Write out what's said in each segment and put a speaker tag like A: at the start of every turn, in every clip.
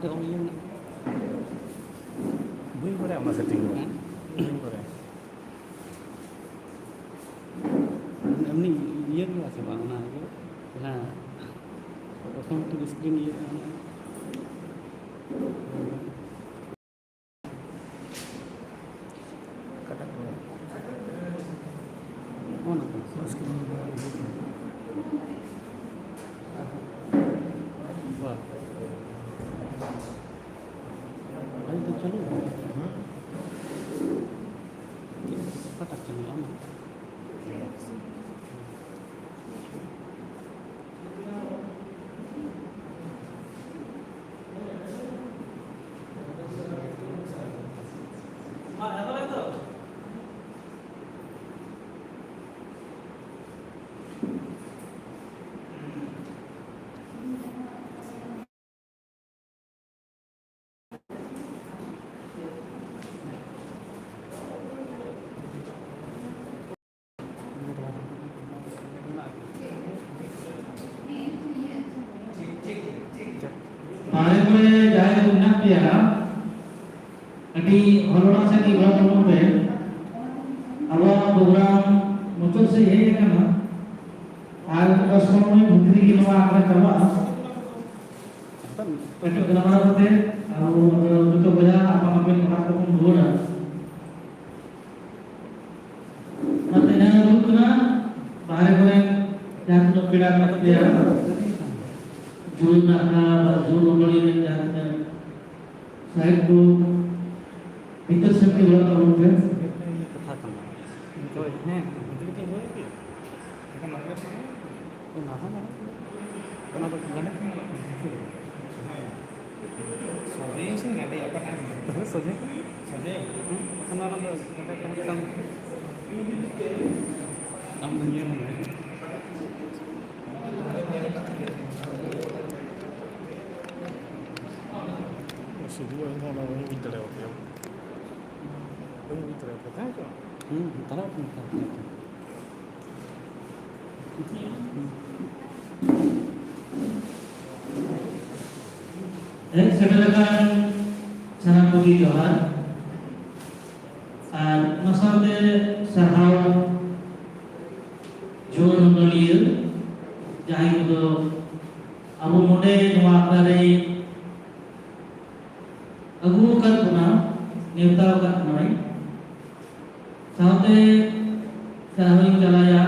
A: Dong yun.
B: Bui করে আমরা setting করি bui করে
A: এমনি ইয়েগুলো আছে বা না এগুলো হ্যাঁ প্রথম তো স্ক্রিন ইয়ে
B: কাটা করে
A: কোন
B: স্ক্রিন
A: বাহ ভাই তো চলো কাটা চলো আমার
C: Mare jaya tunna piara ati horona sa ki bhat mo pe aba program muchok se he kana ar customer mein bhutri ki nawa akra karwa itu kenapa bote aru muchok bola apa ngapain orang ko bola mate na rukna bahare kore jang to pida katya jurna na jurna bali ne jahata sahib ko भीतर से के बोला था उनके
A: कथा करना तो है मतलब कि वो है लेकिन मतलब तो ना ना करना तो जाने सोजे से ना ले apa kan सोजे सोजे karena orang kata am dunia mana
B: Sesuatu yang orang orang minta lewat ya. Orang minta lewat apa?
A: taruh pun
C: sebenarnya sangat puji Tuhan masalah sahau John Nolir jahit itu Abu Mode Nuakare Abu kat puna Newta kat punai sahaja sahawin jalaya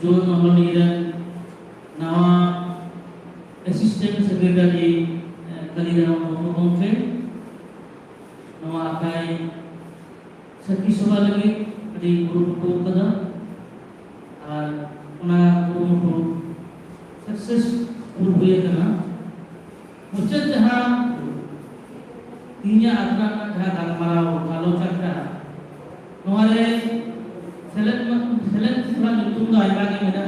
C: John Nolir nawa Assistant Secretary Kalidang Mungkin nama akai Saki soba lagi di guru-guru kada ona guru sukses guru ya kana muncul jaha tinya adna jaha dalmarau kalau cakra noale select surat itu ngai bagi meda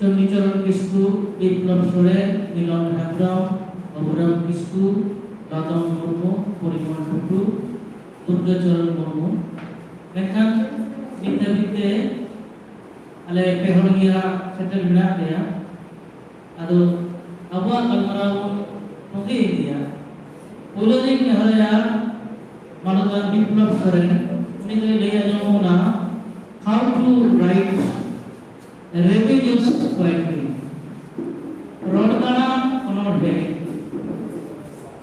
C: Chondicharan Kisku Biplab Sore Milon Habrao Abraham Kisku Ratang Murmu Puriman Putu Durga Charan Murmu Mekan Binte Ale Pehorgia Setel Minak dia Ado Abwa Kalmarau Mungkin dia Ulajing Haraya Malakan Biplab Sore Ini Leia Jamuna How to write revenues poetry. Rodgana honor है,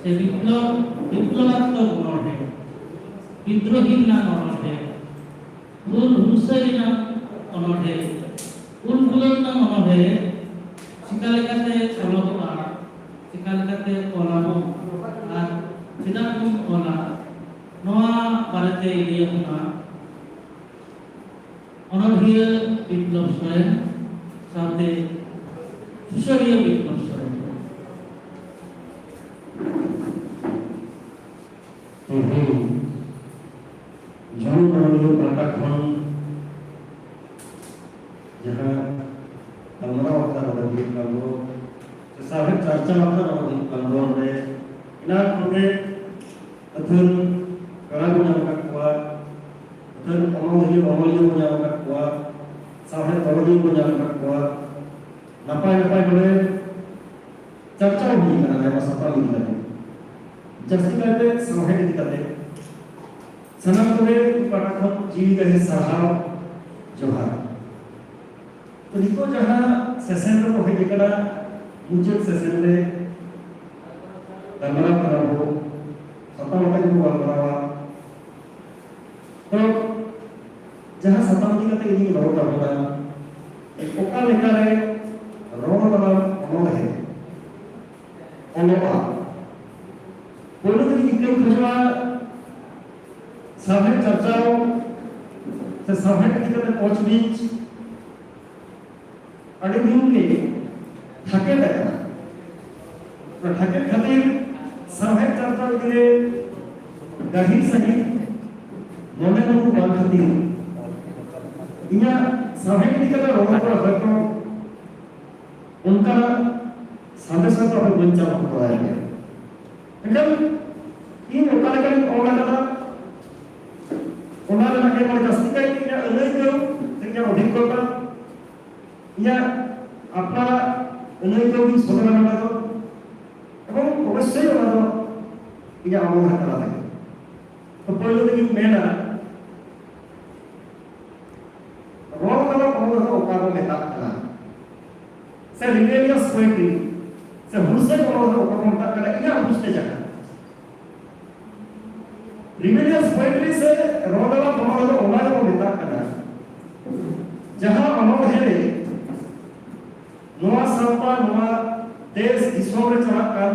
C: से विप्लवात्मक honor है, विद्रोही ना honor है, उन हुसैन ना honor है, उन बुलंद ना honor है, सिकालिकाते कलामुआ, सिकालिकाते कलामु, और सिदाकुम कला, नवा भारते इलिया पुना Honorable Biplab Soren साथे सुशरीय Biplab Soren
D: John Nolir Prakakhon जहाँ हमारा होता है वो Biplab सारे चर्चा होता है वो Biplab ने इनाम होंगे अथन करागुना का कुआ dan omong yang kuat, sampai orang yang kuat, napa boleh cacau di karena masa paling tadi. जास्ती करते सावहेद इदी करते सनम कोरे पाठक जीवी गहे साहाव जोहार तो निको जहां सेशन रो हे करा मुझे सेशन रे गलरा करावो सता मका जो गलरावा तो जहां सता मकी कते इदी रो करवा एक ओका लेका रे रो वाला ono है ono बोलो तो निकले खजवा सामने चर्चाओं से सामने किसी का पहुंच बीच अड़े दिन के थके लगा तो थके खातिर सामने चर्चा के लिए गहिर सही मोने को बाल खातिर इन्हें सामने किसी का रोना पर बैठो उनका सामने साथ अपने बच्चा को पढ़ाएंगे लेकिन इन ओकाले kan orang kata orang nak yang pasti kan dia elai tu dengan orang kota ia apa elai tu di saudara mana tu এবং অবশ্যই আমরা ia orang kata lagi তো পয়লো থেকে মেনা orang kalau orang tu orang meta kena saya rebellious poetry saya husai orang tu orang meta kena ia husai jangan rebellious poetry से रोडला तुम्हारा ओला को मिटा करना जहां अमर है नवा संपा नवा देश दिसों रे चढ़ा कर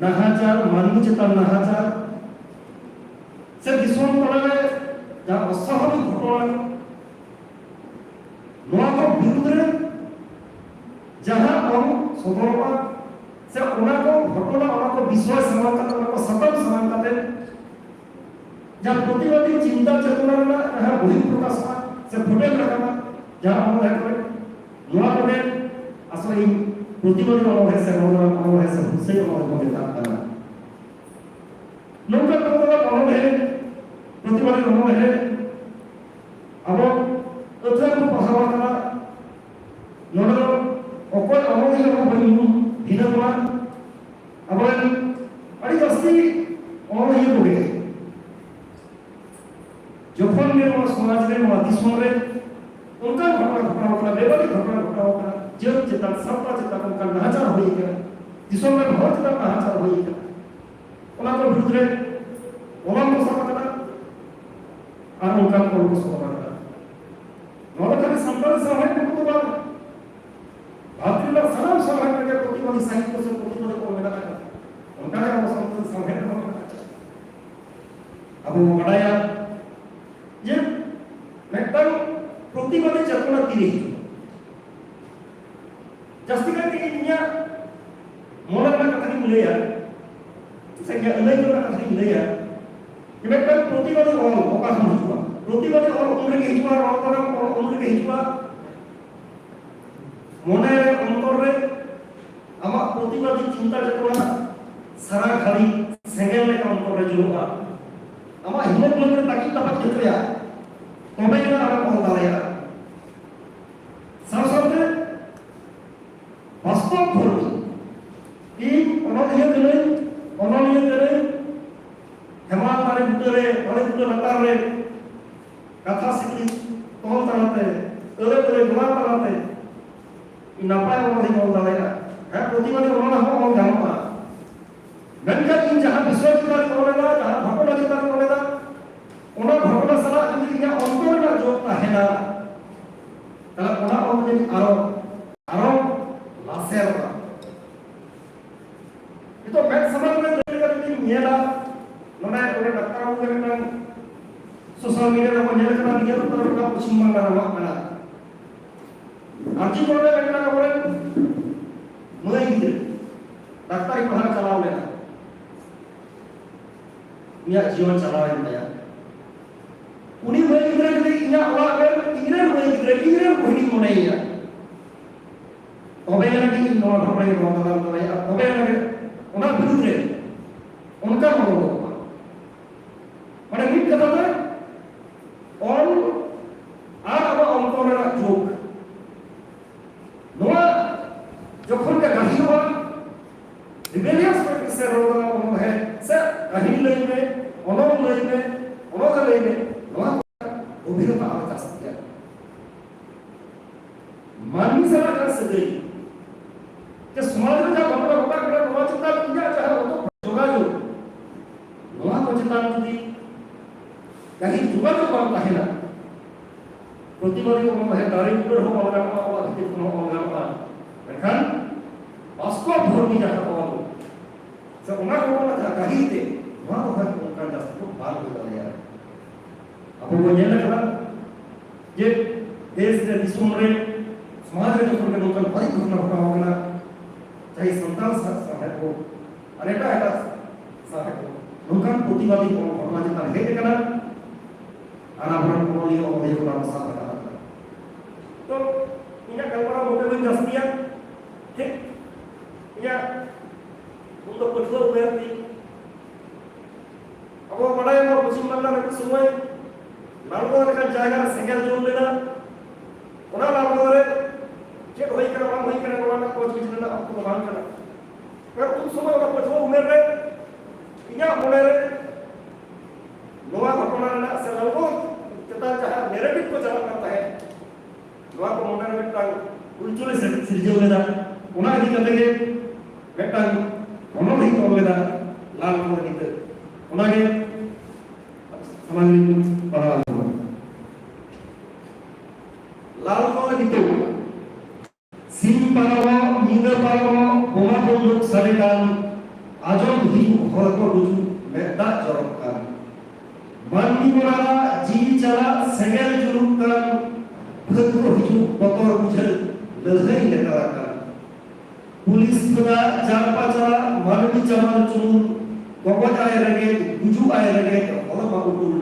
D: नहाचार मानव चेतन नहाचार से दिसों पड़े जहां असहज घटना नवा को विरुद्ध रे जहां हम सोदरवा से ओना को घटना ओना को विश्वास समान करते ओना को सतत समान करते जब प्रतिवादी चिंता चेतना ना है वही प्रकाश से फुटे रखना जहां हम है कोई नवा को असली प्रतिवादी ओना है से ओना है से हुसैन ओना को देता करना लोग का ओना है प्रतिवादी ओना है अब अथवा को पहावा करना नोडो ओको ओना है ओना बनी हिना को अब अड़ी जस्ती और ये हो गए যখন মেরো সমাজ রে মহাদিসম রে उनका घटना होता बेबदी घटना होता जब चिता सबका चिता उनका नाचार होई गया दिसों में बहुत चिता नाचार होई गया ओना को विरुद्ध रे ओना को सकता और उनका को सकता नोला का संपर्क समय को तो बात भारतीय लोग सलाम सलाम करके प्रतिवादी साहित्य से प्रतिवादी को मिला था उनका का संपर्क समय को अब वो बड़ाया ये मैटर प्रतिवादी चेतना तीरी जस्ती करके इन्या मोला का कथनी मिले यार संख्या अलग अलग कथनी मिले यार ये मैटर प्रतिवादी और औकात में हुआ प्रतिवादी और उम्र के हिजवा और तरह और उम्र के हिजवा मोने अंतर रे आमा प्रतिवादी चिंता चेतना सारा खाली सेंगेल में अंतर रे जुआ आमा हिम्मत लेकर ताकि तब चेतया तबे ना आमा को दाया साथ-साथ वास्तव धर्म इन अनलिय करे हेमाल तारे बुटे लतार रे कथा सिकली तोल तालाते अरे गुलाम तालाते इन नापाय वाली को दाया है प्रतिवादी ओना हो गामा मेनका इन जहां विश्वविद्यालय कोलेला जहां भगवान चिता कोलेला ओना भगवान सला जदि या अंतर ना जो ताहेना तला ओना ओने आरो लासेरवा itu mek sama dengan mereka ini nyala mana oleh dokter aku dengan sosial media apa nyala karena dia tuh terus aku simbang karena mana arti boleh mereka boleh mulai gitu dokter itu harus kalau mereka ini jiwa cara yang dia uni mulai gitu ini awal kan ini mulai gitu ini boleh mulai ya Obe yang ini nomor berapa yang nomor dalam ya obe yang उनका विरुद्ध है उनका मानो मैंने meet करता था और अब अंकों का जोक नोआ जो खुद का गाड़ी हुआ
E: rebellious spirit se roda ono hai se kahin lei me ono lei me noa obhirata ala jastia मानवी सभा कर सके कि समाज में जब हमरा होता करे नवा चिंता किया चाहे वो तो होगा जो नवा को चिंता नहीं कहीं जुगा तो काम है ना प्रतिवादी को है दारी ऊपर हो और काम और हत्या को और काम लेकिन उसको भर नहीं जाता वो सब उन्हें को ना कहीं थे वहां तो है उनका दस को बाल हो गया यार अब वो ये ना ये देश के दिशा समाज में जो प्रकार लोकल भाई घटना घटा होगा चाहे संतान साहब को अनेका है साहब को लोकल प्रतिवादी को घटना जितना है देखना अनावरण को लियो और ये को साथ रखा तो इन्हें कल्पना होते हुए जस्तियां ठीक या उनको पछुआ हुए थी अब वो बड़ा है वो पश्चिम बंगाल में सुनाई नालगोर का जायगा सिंगल जोन लेना उन्हें नालगोर चेक होई करे वाला कोच की जिंदा आपको मान करना पर उस समय वाला पछुआ उम्र रे इया मोने रे नोवा घटना ना से नालगोर चता चाहे नैरेटिव को चला करता है नोवा को मोने रे टांग उल्चुले से सिरजो लेदा उना अधि कतेगे बेटांग ono hi ko leda lal ko nite una ge samangin para lal ko nite sim parawa ninga parawa boma bonduk sarikan ajon hi hor ko ruju medda jorokkan bandi mora ji chala segel julukkan phadro hiju kotor bujhal lezai lekarakan police का चार पांचरा मानवी जमाल चुन कोपट आए रगे गुजु आए रगे और बाबू tool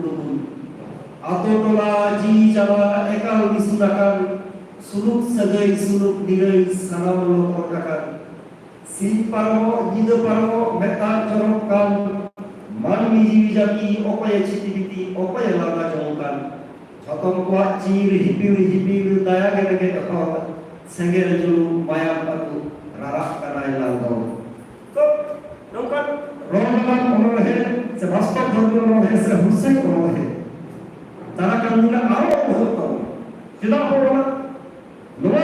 E: आतो टोला जी जवा एकाल बिसुनाkan suluk sagai suluk dirai salam lo kordakan sin parmo jido parmo meta jorokkan manmi jiwi jati opaya citiviti opaya laga jongkan jotom kuat ciri hipir daya gede sengel julu mayam patu rarak kanai langau तो नौकर Roman ono है से वास्तव धर्म ono है से Hussain ono है तारा कानून आरो बहुत तो जिदा बोलना नवा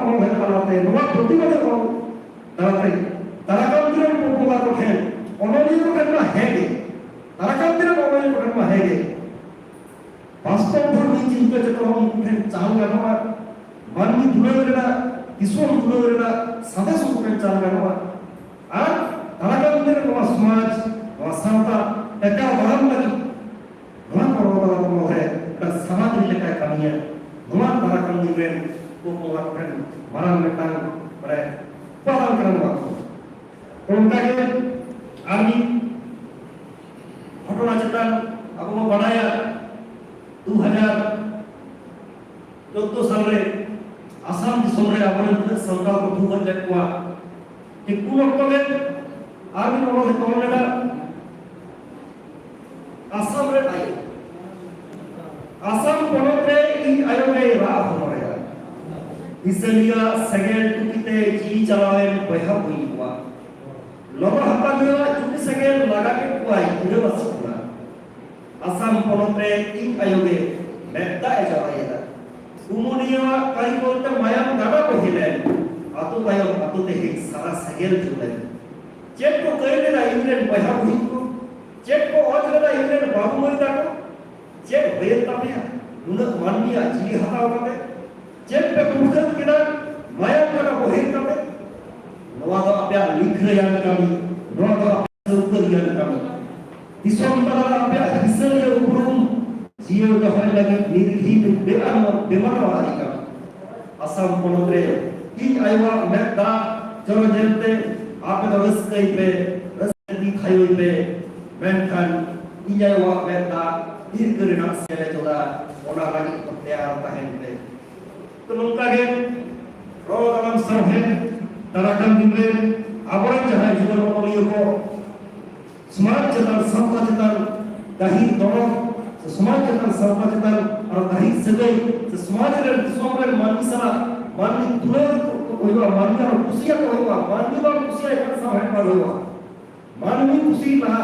E: ono है ताराते नवा प्रतिवाद ono ताराते तारा कानून को बात है ono ये को करना है के तारा कानून को ono को करना है के वास्तव धर्म चिंता जब हम चाहूंगा ना मानवी दुनिया Islam dulu sampai suku cara apa? Anak kita kalau semaj, kalau sampai mereka orang lagi, orang orang orang dan samaj ini mereka kaminya, orang orang kami ini orang orang mereka mereka orang kerana waktu. Kalau kami foto lanjutan, aku mau banaya 2014 साल आसाम दिसोम रे आबरन सरकार को दुगन जकवा कि कुन ओक्टोले army no हे तोलेला आसाम रे आई आसाम कोनोते इ आयोगे रा होरे इसलिए सेकेंड टुकिते जी चलावे बहा हुई हुआ लोग हत्ता मेरा टुकि सेकेंड लगा के कुआई इरे वसुला आसाम कोनोते इ आयोगे मेदा एजावायदा Umunia kali kita mayam dada ko hilen atau mayam atau teh salah segel julen cek ko kaya na England bahar huiko cek ko ojla na England babu mari dako cek bayar tapi nuna mania jili hata wakate cek pe bukan kita mayam dada ko hilen tapi nawa do apya likh yang kami nawa do surukar yang kami disom pada apya hisal yang uburum जीव का होने लगे निर्भीक beamer वाली का असम कोनोत्रे की आयवा मेदा चलो जेलते आप तो रस कई पे रस दी खाई पे मेंटन की आयवा मेदा इर करना से चला ओना लगी तो तैयार पहन पे तो उनका के रो दाम सब है तराकम दिन में आवरण जहां जीवन में को समाज चेतन संस्था चेतन दही दोनों समाज चेतन संस्था चेतन और दही सगई समाज रे सोमरे मानवी सरा मानवी दुनिया को huwa manja kusia ko huwa manja ba kusia kan samaj ba huwa मानवी खुशी रहा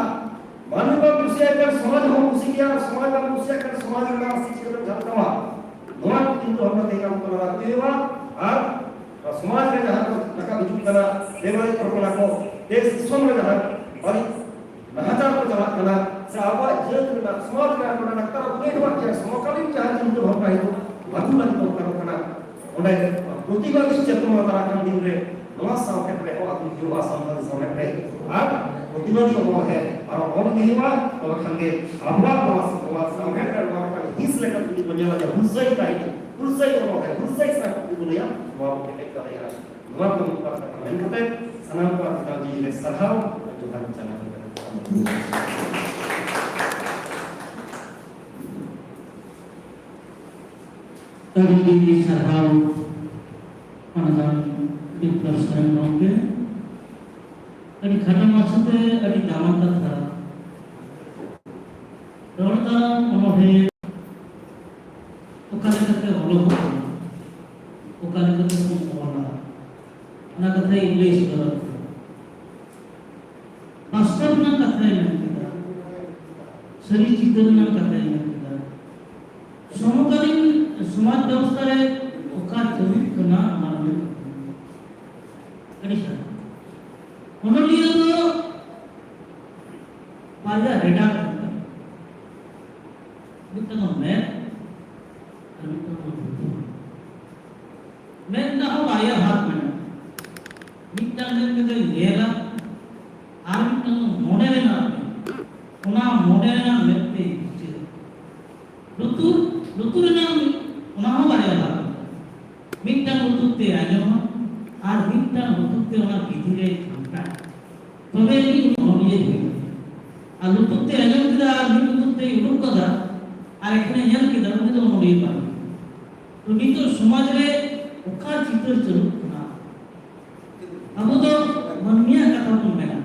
E: मानव का खुशी कर समाज हो खुशी किया समाज का खुशी कर समाज का खुशी कर जाता हुआ नोआ किंतु हमने देखा हमको लगा देवा और समाज में जहाँ नका बिजुल करा देवाली प्रकोला को देश विश्व में जहाँ और नहाचार को जहाँ करा सावा जेल में समाज में अपना नक्कर उन्हें हुआ क्या समकालीन जहाँ जिंदु होता है तो बातू लगी तो करा उन्हें प्रतिवादी चेतन वाला काम दिन रे नोआ सामने पे और अपनी युवा समाज सामने पे अब प्रतिवादी को है और नहीं हुआ तो खंगे अबवा को सामने कर का हिस लेकर की दुनिया में हुसै का हुसै को है हुसै सा दुनिया वो के करेगा नोआ को कमेंट करते सलाम को पिताजी ने सलाह जो हम चला
C: tadi sarhau panasan di pelaksanaan mungkin tadi karena maksudnya tadi dalam kata orang dalam menolak bukan kata Allah bukan kata Allah anak kata Iblis dalam वास्तवना कथा है kita सरी चित्तना कथा है kita समकालीन समाज व्यवस्था रे ओका जरूर करना हमारे कनिष्ठ उन्होंने तो पाजा हेडा करता बितना मैं ना हो आया हाथ में बितना में तो येला आर्मी मॉडल ना उना मॉडल ना व्यक्ति लुतुर ना उना हो बारे वाला मिट्टा लुतुर ते आयो आर मिट्टा लुतुर ते उना भीतरे घंटा तबे की उन्होंने ये आ लुतुर ते आयो किदा लुतुर ते उडुक कदा आर एखने यन किदा उन्होंने उन्होंने ये पार तो नितो समाज रे ओका चित्र चलुक ना अब तो मनमिया कथा को मेना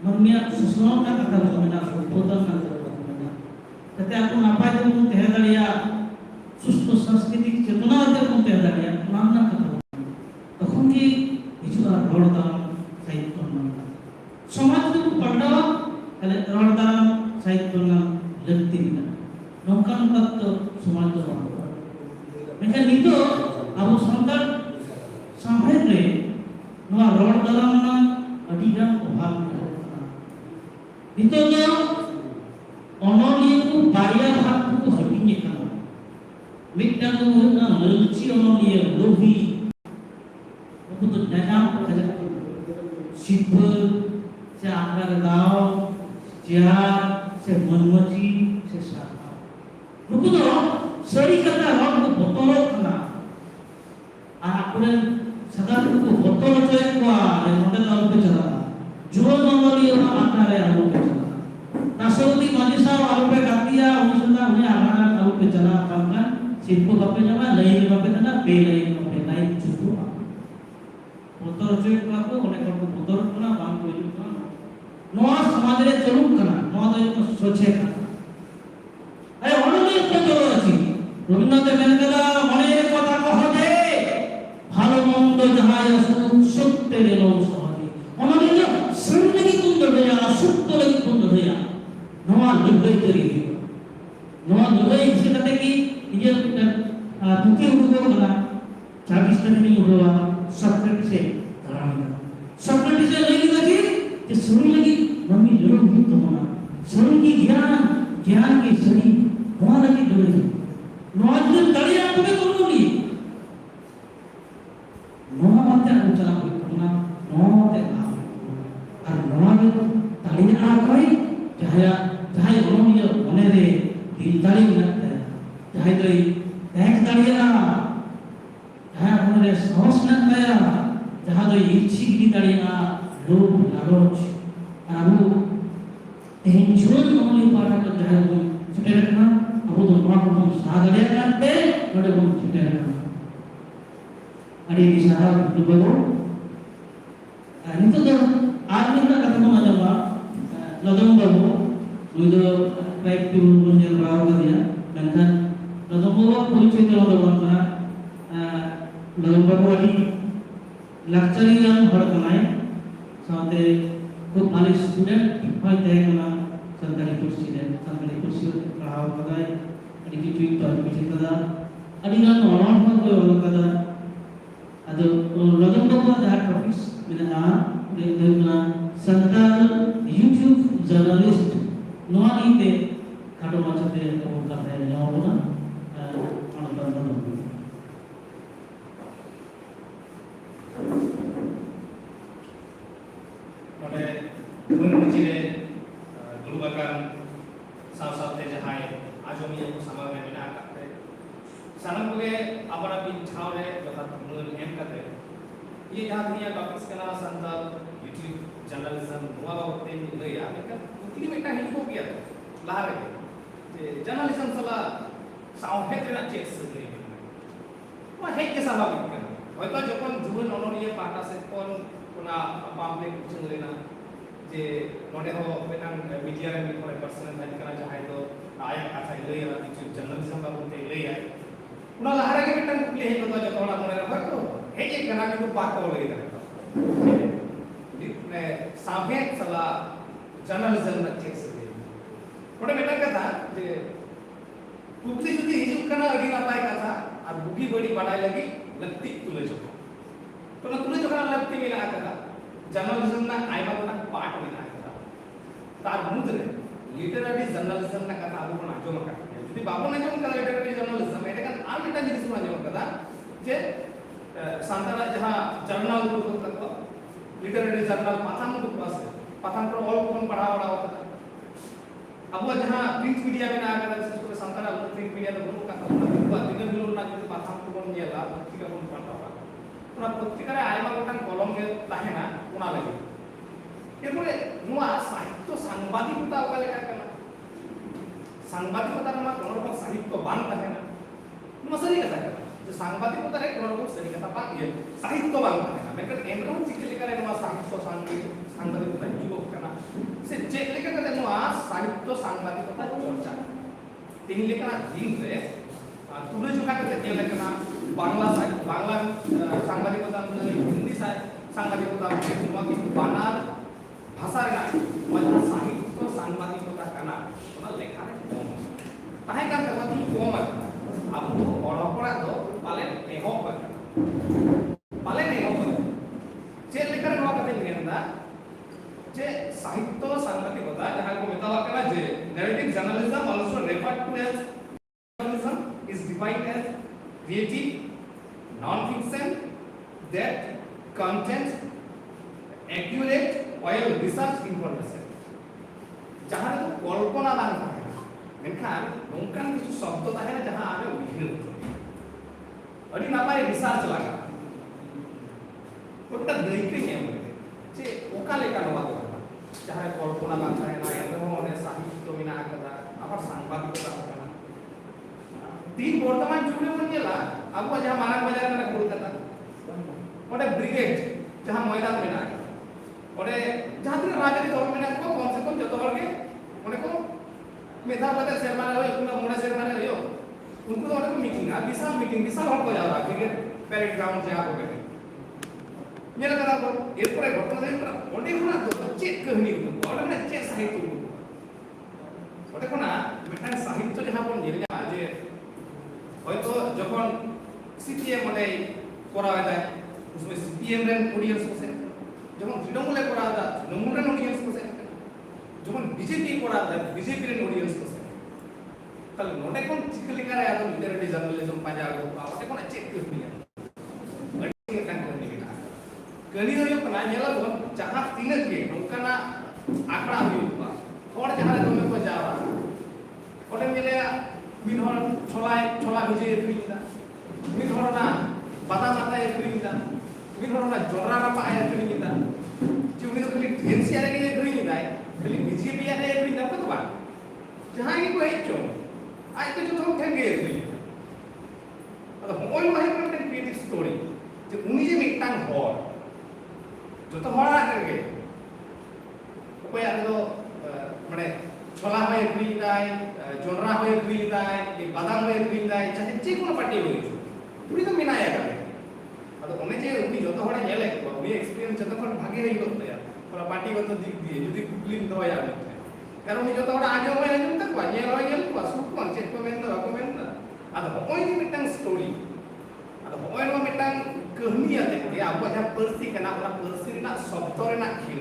C: मनमिया सुसनाव का कथा को मेना बोतल का कथा को मेना कहते आपको नापा जो को तह दलिया सुस्त सांस्कृतिक चेतना जो को तह दलिया नामना कथा तखन की हिजुआ रोडदान साहित्य नाम समाज को पढ़ना कले रोडदान साहित्य नाम लगती ना नौकान तक समाज को मेका नितो अब संतान सामने रे नवा रोडदान ना अडिगान अभाव itu nya onolia ku bariya hak ku habinya kana mikta ku na lalci onolia lobi aku tu danam kaja sibel se akar gao jar se manmaji se sahab ruku to sari kata rod ku botolo kana apne sadar ku botolo choy ko ale model lalu pe chala जो normally और आता है आलू पे चला राष्ट्रपति मनीषा आलू पे काटिया उनसे उन्हें हमारा आलू पे चला पंखा सिर्फ कपे जमा लाइन कपे तना पे लाइन कपे लाइन चुटू मोटर चेक को उन्हें को मोटर ना बांग को ना नोआ समाज रे चलू करना नोआ तो सोचे का अरे ओनली तो जो अछि रविन्द्रनाथ मेनका मने কথা কহতে ভালো মন্দ যাহা সত্য রে লো उन्होंने जो शरीर की कुंड होया सुक्त लगी कुंड होया नवा लुगाई करी नवा लुगाई से कहते कि ये दुखी हुआ ना चाबिस्तान में हुआ सक्रट से लगी लगी कि शरीर लगी मम्मी जरूर मुक्त होना शरीर की ज्ञान की शरीर वहां लगी डोली नवा जो तड़िया तुम्हें कौन ली नवा माते aku चला करना नवा माते আর নমাগে তালিয়ে না কই যাহাই অননিয় মনে রে দিল তালি না যাহাই তই এক তালিয়ে না যাহা মনে সাহস না পায়া যাহা তই ইচ্ছি কি তালিয়ে না লোভ লালচ আবু তেন জীবন মনে পাড়া তো যাহাই বল ছুটে রাখনা আবু তো নয়া কোন সাগরে কাটতে ওটা কোন ছুটে রাখনা আরে এই সারা দুবো itu tuh arti kita ketemu aja pak, lodong babu, itu baik di dunia bawah dia, dan kan lodong babu polisi itu lodong babu, lodong babu lagi, lecturing hor kanai saate खूब भाले स्टूडेंट होय तेना संताली कुर्सी पढ़ाव कदाय अडी की tweet top पिछे कदा अडी गान ऑन हो कोई ऑल कदा अदो लगन बाबा दा टॉपिक्स मिना देना संताल यूट्यूब जर्नलिस्ट नोआ नीते खाटो माचते को करते हैं नोना अनुबंधन
A: ᱱᱚᱰᱮ ᱫᱩᱱ ᱢᱩᱪᱤᱨᱮ ᱫᱩᱲᱩᱵ ᱟᱠᱟᱱ ᱥᱟᱶ ᱥᱟᱶᱛᱮ ᱡᱟᱦᱟᱸᱭ ᱟᱸᱡᱚᱢᱤᱭᱟᱹ ᱠᱚ ᱥᱟᱢᱟᱝ ᱨᱮ ᱢᱮᱱᱟᱜ ᱟᱠᱟᱫ ᱛᱮ ᱥᱟᱱᱟᱢ ᱠᱚᱜᱮ ᱟᱯᱟᱱ ᱟᱹᱯᱤᱱ ᱴᱷᱟᱶ ᱨᱮ ᱡᱚᱛᱷᱟᱛ ᱢᱟᱹᱱ ᱮᱢ ᱠᱟᱛᱮ ᱤᱧ ᱡᱟᱦᱟᱸ ᱛᱤᱱᱟᱹᱜ ᱴᱚᱯᱤᱠᱥ ᱠᱟᱱᱟ ᱥᱟᱱᱛᱟᱲ ᱤᱭᱩᱴᱤᱭᱩᱵ ᱡᱟर्नᱟलिज्म ᱱᱚᱣᱟ ᱵᱟᱵᱚᱫ ᱛᱮᱧ ᱞᱟᱹᱭᱟ ᱢᱮᱱᱠᱷᱟᱱ ᱠᱩᱠᱞᱤ ᱢᱤᱫᱴᱟᱝ ᱦᱤᱡᱩᱜ ᱜᱮᱭᱟ ᱞᱟᱦᱟ ᱨᱮᱜᱮ ᱡᱮ ᱡᱟर्नᱟलिज्म ᱥᱟᱞᱟᱜ ᱥᱟᱶᱦᱮᱫ ᱨᱮᱱᱟᱜ ᱪᱮᱫ ᱥᱟᱹᱜᱟᱹᱭ ᱢᱮᱱᱟᱜᱼᱟ ᱱᱚᱣᱟ ᱦᱮᱡ ᱜᱮ ᱥᱟᱵᱷᱟᱵᱤᱠ ᱠᱟᱱᱟ ᱦᱚᱭᱛᱚ ᱡᱚᱠᱷᱚᱱ ᱡᱩᱣᱟᱹᱱ ᱚᱱᱚᱞᱤᱭᱟᱹ ᱯᱟᱦᱴᱟ ᱥᱮᱫ ᱠᱷᱚᱱ ᱚᱱᱟ ᱯᱟᱢᱯᱞᱮᱴ ᱩᱪᱷᱟᱹᱱ ᱞᱮᱱᱟ जे नोडे हो बेटांग मीडिया रे मिल पर्सन भाई करा जहां तो आया कथा लई या यूट्यूब जर्नलिज्म बाबते लई आय उना लहारे के बेटांग कुली हे तो जतो होला मोरे रे तो हे जे कना के पाक हो लई ने सामने सला जर्नलिज्म न चेक से नोडे बेटांग कथा जे कुली जुदी हिजु कना अडी नापाय कथा और बुगी बड़ी बड़ाई लगी लत्ती तुले जो तो ना तुले जो कना लत्ती मिला कथा जर्नलिज्म ना आइमा को पार्ट में आता तार मुद्रे लिटरेरी जर्नलिज्म ना कथा आबो कोन आजो मका यदि बाबू ने जोन कला literary journalism Etah kan are मिटा जिनिस मा जो कथा जे सांतारा जहां जर्नल को कथा लिटरेरी जर्नल पाथाम को पास पाथाम पर ऑल कोन पढ़ा बड़ा होता अब जहां प्रिंट मीडिया में ना कथा जिसको सांतारा प्रिंट मीडिया तो बहुत कथा होता दिन दिन ना जो पाथाम को कोन नेला पत्रिका कोन पढ़ा una पत्रिका रे आइमा गोटान कलम के ताहेना उना लगे एरपरे नुआ साहित्य सांबादिकता ओका लेका कना सांबादिकता मा कोन रकम साहित्य बान ताहेना नुआ सरी कथा जे सांबादिकता रे कोन रकम सरी कथा पा ये साहित्य बान ताहेना मेकर एमरो चिक लेका रे नुआ साहित्य सांबादिकता जीवो कना से जे लेका कते नुआ साहित्य सांबादिकता चर्चा तीन लेका दिन रे तुले जो का कते लेका Bangla सांबादिकता Hindi सांबादिकता semua itu banar bahasa ᱨᱮᱱᱟᱜ ᱱᱚᱣᱟ ᱥᱟᱦᱤᱛᱛᱚ ᱥᱟᱝᱵᱟদিᱠᱚᱛᱟ ᱠᱟᱱᱟ ᱚᱱᱟ ᱞᱮᱠᱷᱟ ᱨᱮ ᱠᱚᱢ ᱛᱟᱦᱮᱸ ᱠᱟᱱ ᱛᱟᱵᱚᱱᱟ ᱠᱚᱢ ᱟᱠᱟᱱᱟ ᱟᱵᱚ ᱦᱚᱲ ᱦᱚᱯᱚᱱᱟᱜ ᱫᱚ ᱯᱟᱞᱮᱱ ᱮᱦᱚᱵ ᱟᱠᱟᱱᱟ ᱪᱮᱫ ᱞᱮᱠᱟ ᱨᱮ ᱱᱚᱣᱟ ᱠᱟᱛᱮᱧ ᱢᱮᱱᱫᱟ जे साहित्य सांबादिकता जहां को मेतावा कना जे narrative journalism also referred to as journalism is defined as creative non-fiction that contains accurate while research information जहां तो कल्पना बांग थाके मेनखान नोंकान किछु शब्द ताहेना जहां आमे उहिर अडी नापाय रिसर्च लागा ओटा दैके एम जे ओका लेका नवा जहां कल्पना बांग थाहेना एमो मने साहित्य मिना आकदा आबार सांबादिकता होना तीन वर्तमान जुगे मन गेला अब जहां मानक बाजार में कोलकाता ओटे ब्रिगेड जहां मैदान में ना ओटे जहां तीन राजनीति दल में को कम से कम जतो हर के ओने को मेधा बता शर्मा रे उनका मोड़ा शर्मा रे यो उनको ओटे को मीटिंग आ विशाल हल को जावा क्रिकेट पैरेड ग्राउंड जहां को बैठे मेरा कथा को एरपरे घटना दे ओटे कोना तो चेक कहनी ओटे ने चेक साहित्य ओटे कोना बेटा साहित्य जहां बन जेला जे হয়তো যখন সিপিএম মানে করা যায় उसमें सीपीएम रे ऑडियंस বসে যখন তৃণমূলে করা যায় তৃণমূল রে অডিয়েন্স বসে যখন বিজেপি করা যায় বিজেপি রে অডিয়েন্স বসে তাহলে নোটে কোন চিকলিকারে আদো লিটারেরি জার্নালিজম পাজা গো ওটা কোন চেক করবি अड़ी kan करनी बेटा कनी हो कना नेला दो जहां तीनक के नोकना आंकड़ा हुआ और जहां तुम को जावा ओटे मिले मिनहर छोला भिजे एक्रिंदा मिनहरना बादाम आता एक्रिंदा मिनहरना जोरा रपा एक्रिंदा चुनी तो खाली एनसीआर के एक्रिंदा खाली बीजेपी या एक्रिंदा तो बा जहां की कोई चो आज तो जो तुम ठेंगे एक्रिंदा अब होय माही कोन क्रिएटिव स्टोरी जे उनी जे मिटांग हर जो तो हरा करके कोई आ तो माने छोला में एक्रिंदा जोरा में एक्रिंदा बादाम में एक्रिंदा चाहे जे कोनो पार्टी हो पूरी तो मिनाया करे ᱟᱫᱚ ᱚᱱᱮ ᱡᱮ ᱩᱱᱤ ᱡᱚᱛᱚ ᱦᱚᱲᱮ ᱧᱮᱞᱮᱫ ᱠᱚᱣᱟ ᱩᱱᱤ ᱮᱠᱥᱯᱤᱨᱤᱭᱮন্স ᱡᱚᱛᱚ ᱠᱷᱚᱱ ᱵᱷᱟᱜᱮ ᱦᱩᱭᱩᱜ ᱛᱟᱭᱟ ᱛᱷᱚᱲᱟ ᱯᱟর্টিগত দিক দিয়ে যদি কুকলিম দয়া ᱢᱮᱱᱛᱮ কারণ উনি যত হড় আজম হয়ে আজম তাকওয়া ᱧᱮᱞ ᱦᱚᱸᱭ ᱧᱮᱞ ᱠᱚᱣᱟ ᱥᱩᱠᱚᱱ ᱪᱮᱫ ᱠᱚ ᱢᱮᱱᱫᱟ ᱵᱟᱠᱚ ᱢᱮᱱᱫᱟ ᱟᱫᱚ ᱦᱚᱸᱜᱼᱚᱭ ᱡᱮ ᱢᱤᱫᱴᱟᱝ ᱥᱴᱳᱨᱤ ᱟᱫᱚ ᱦᱚᱸᱜᱼᱚᱭ ᱱᱚᱣᱟ ᱢᱤᱫᱴᱟᱝ ᱠᱟᱹᱦᱱᱤ ᱟᱛᱮ ᱜᱮ ᱟᱵᱚᱣᱟᱜ ᱡᱟᱦᱟᱸ ᱯᱟᱹᱨᱥᱤ ᱠᱟᱱᱟ ᱚᱱᱟ ᱯᱟᱹᱨᱥᱤ ᱨᱮᱱᱟᱜ ᱥᱚᱵᱫᱚ ᱨᱮᱱᱟᱜ ᱠᱷᱮᱞ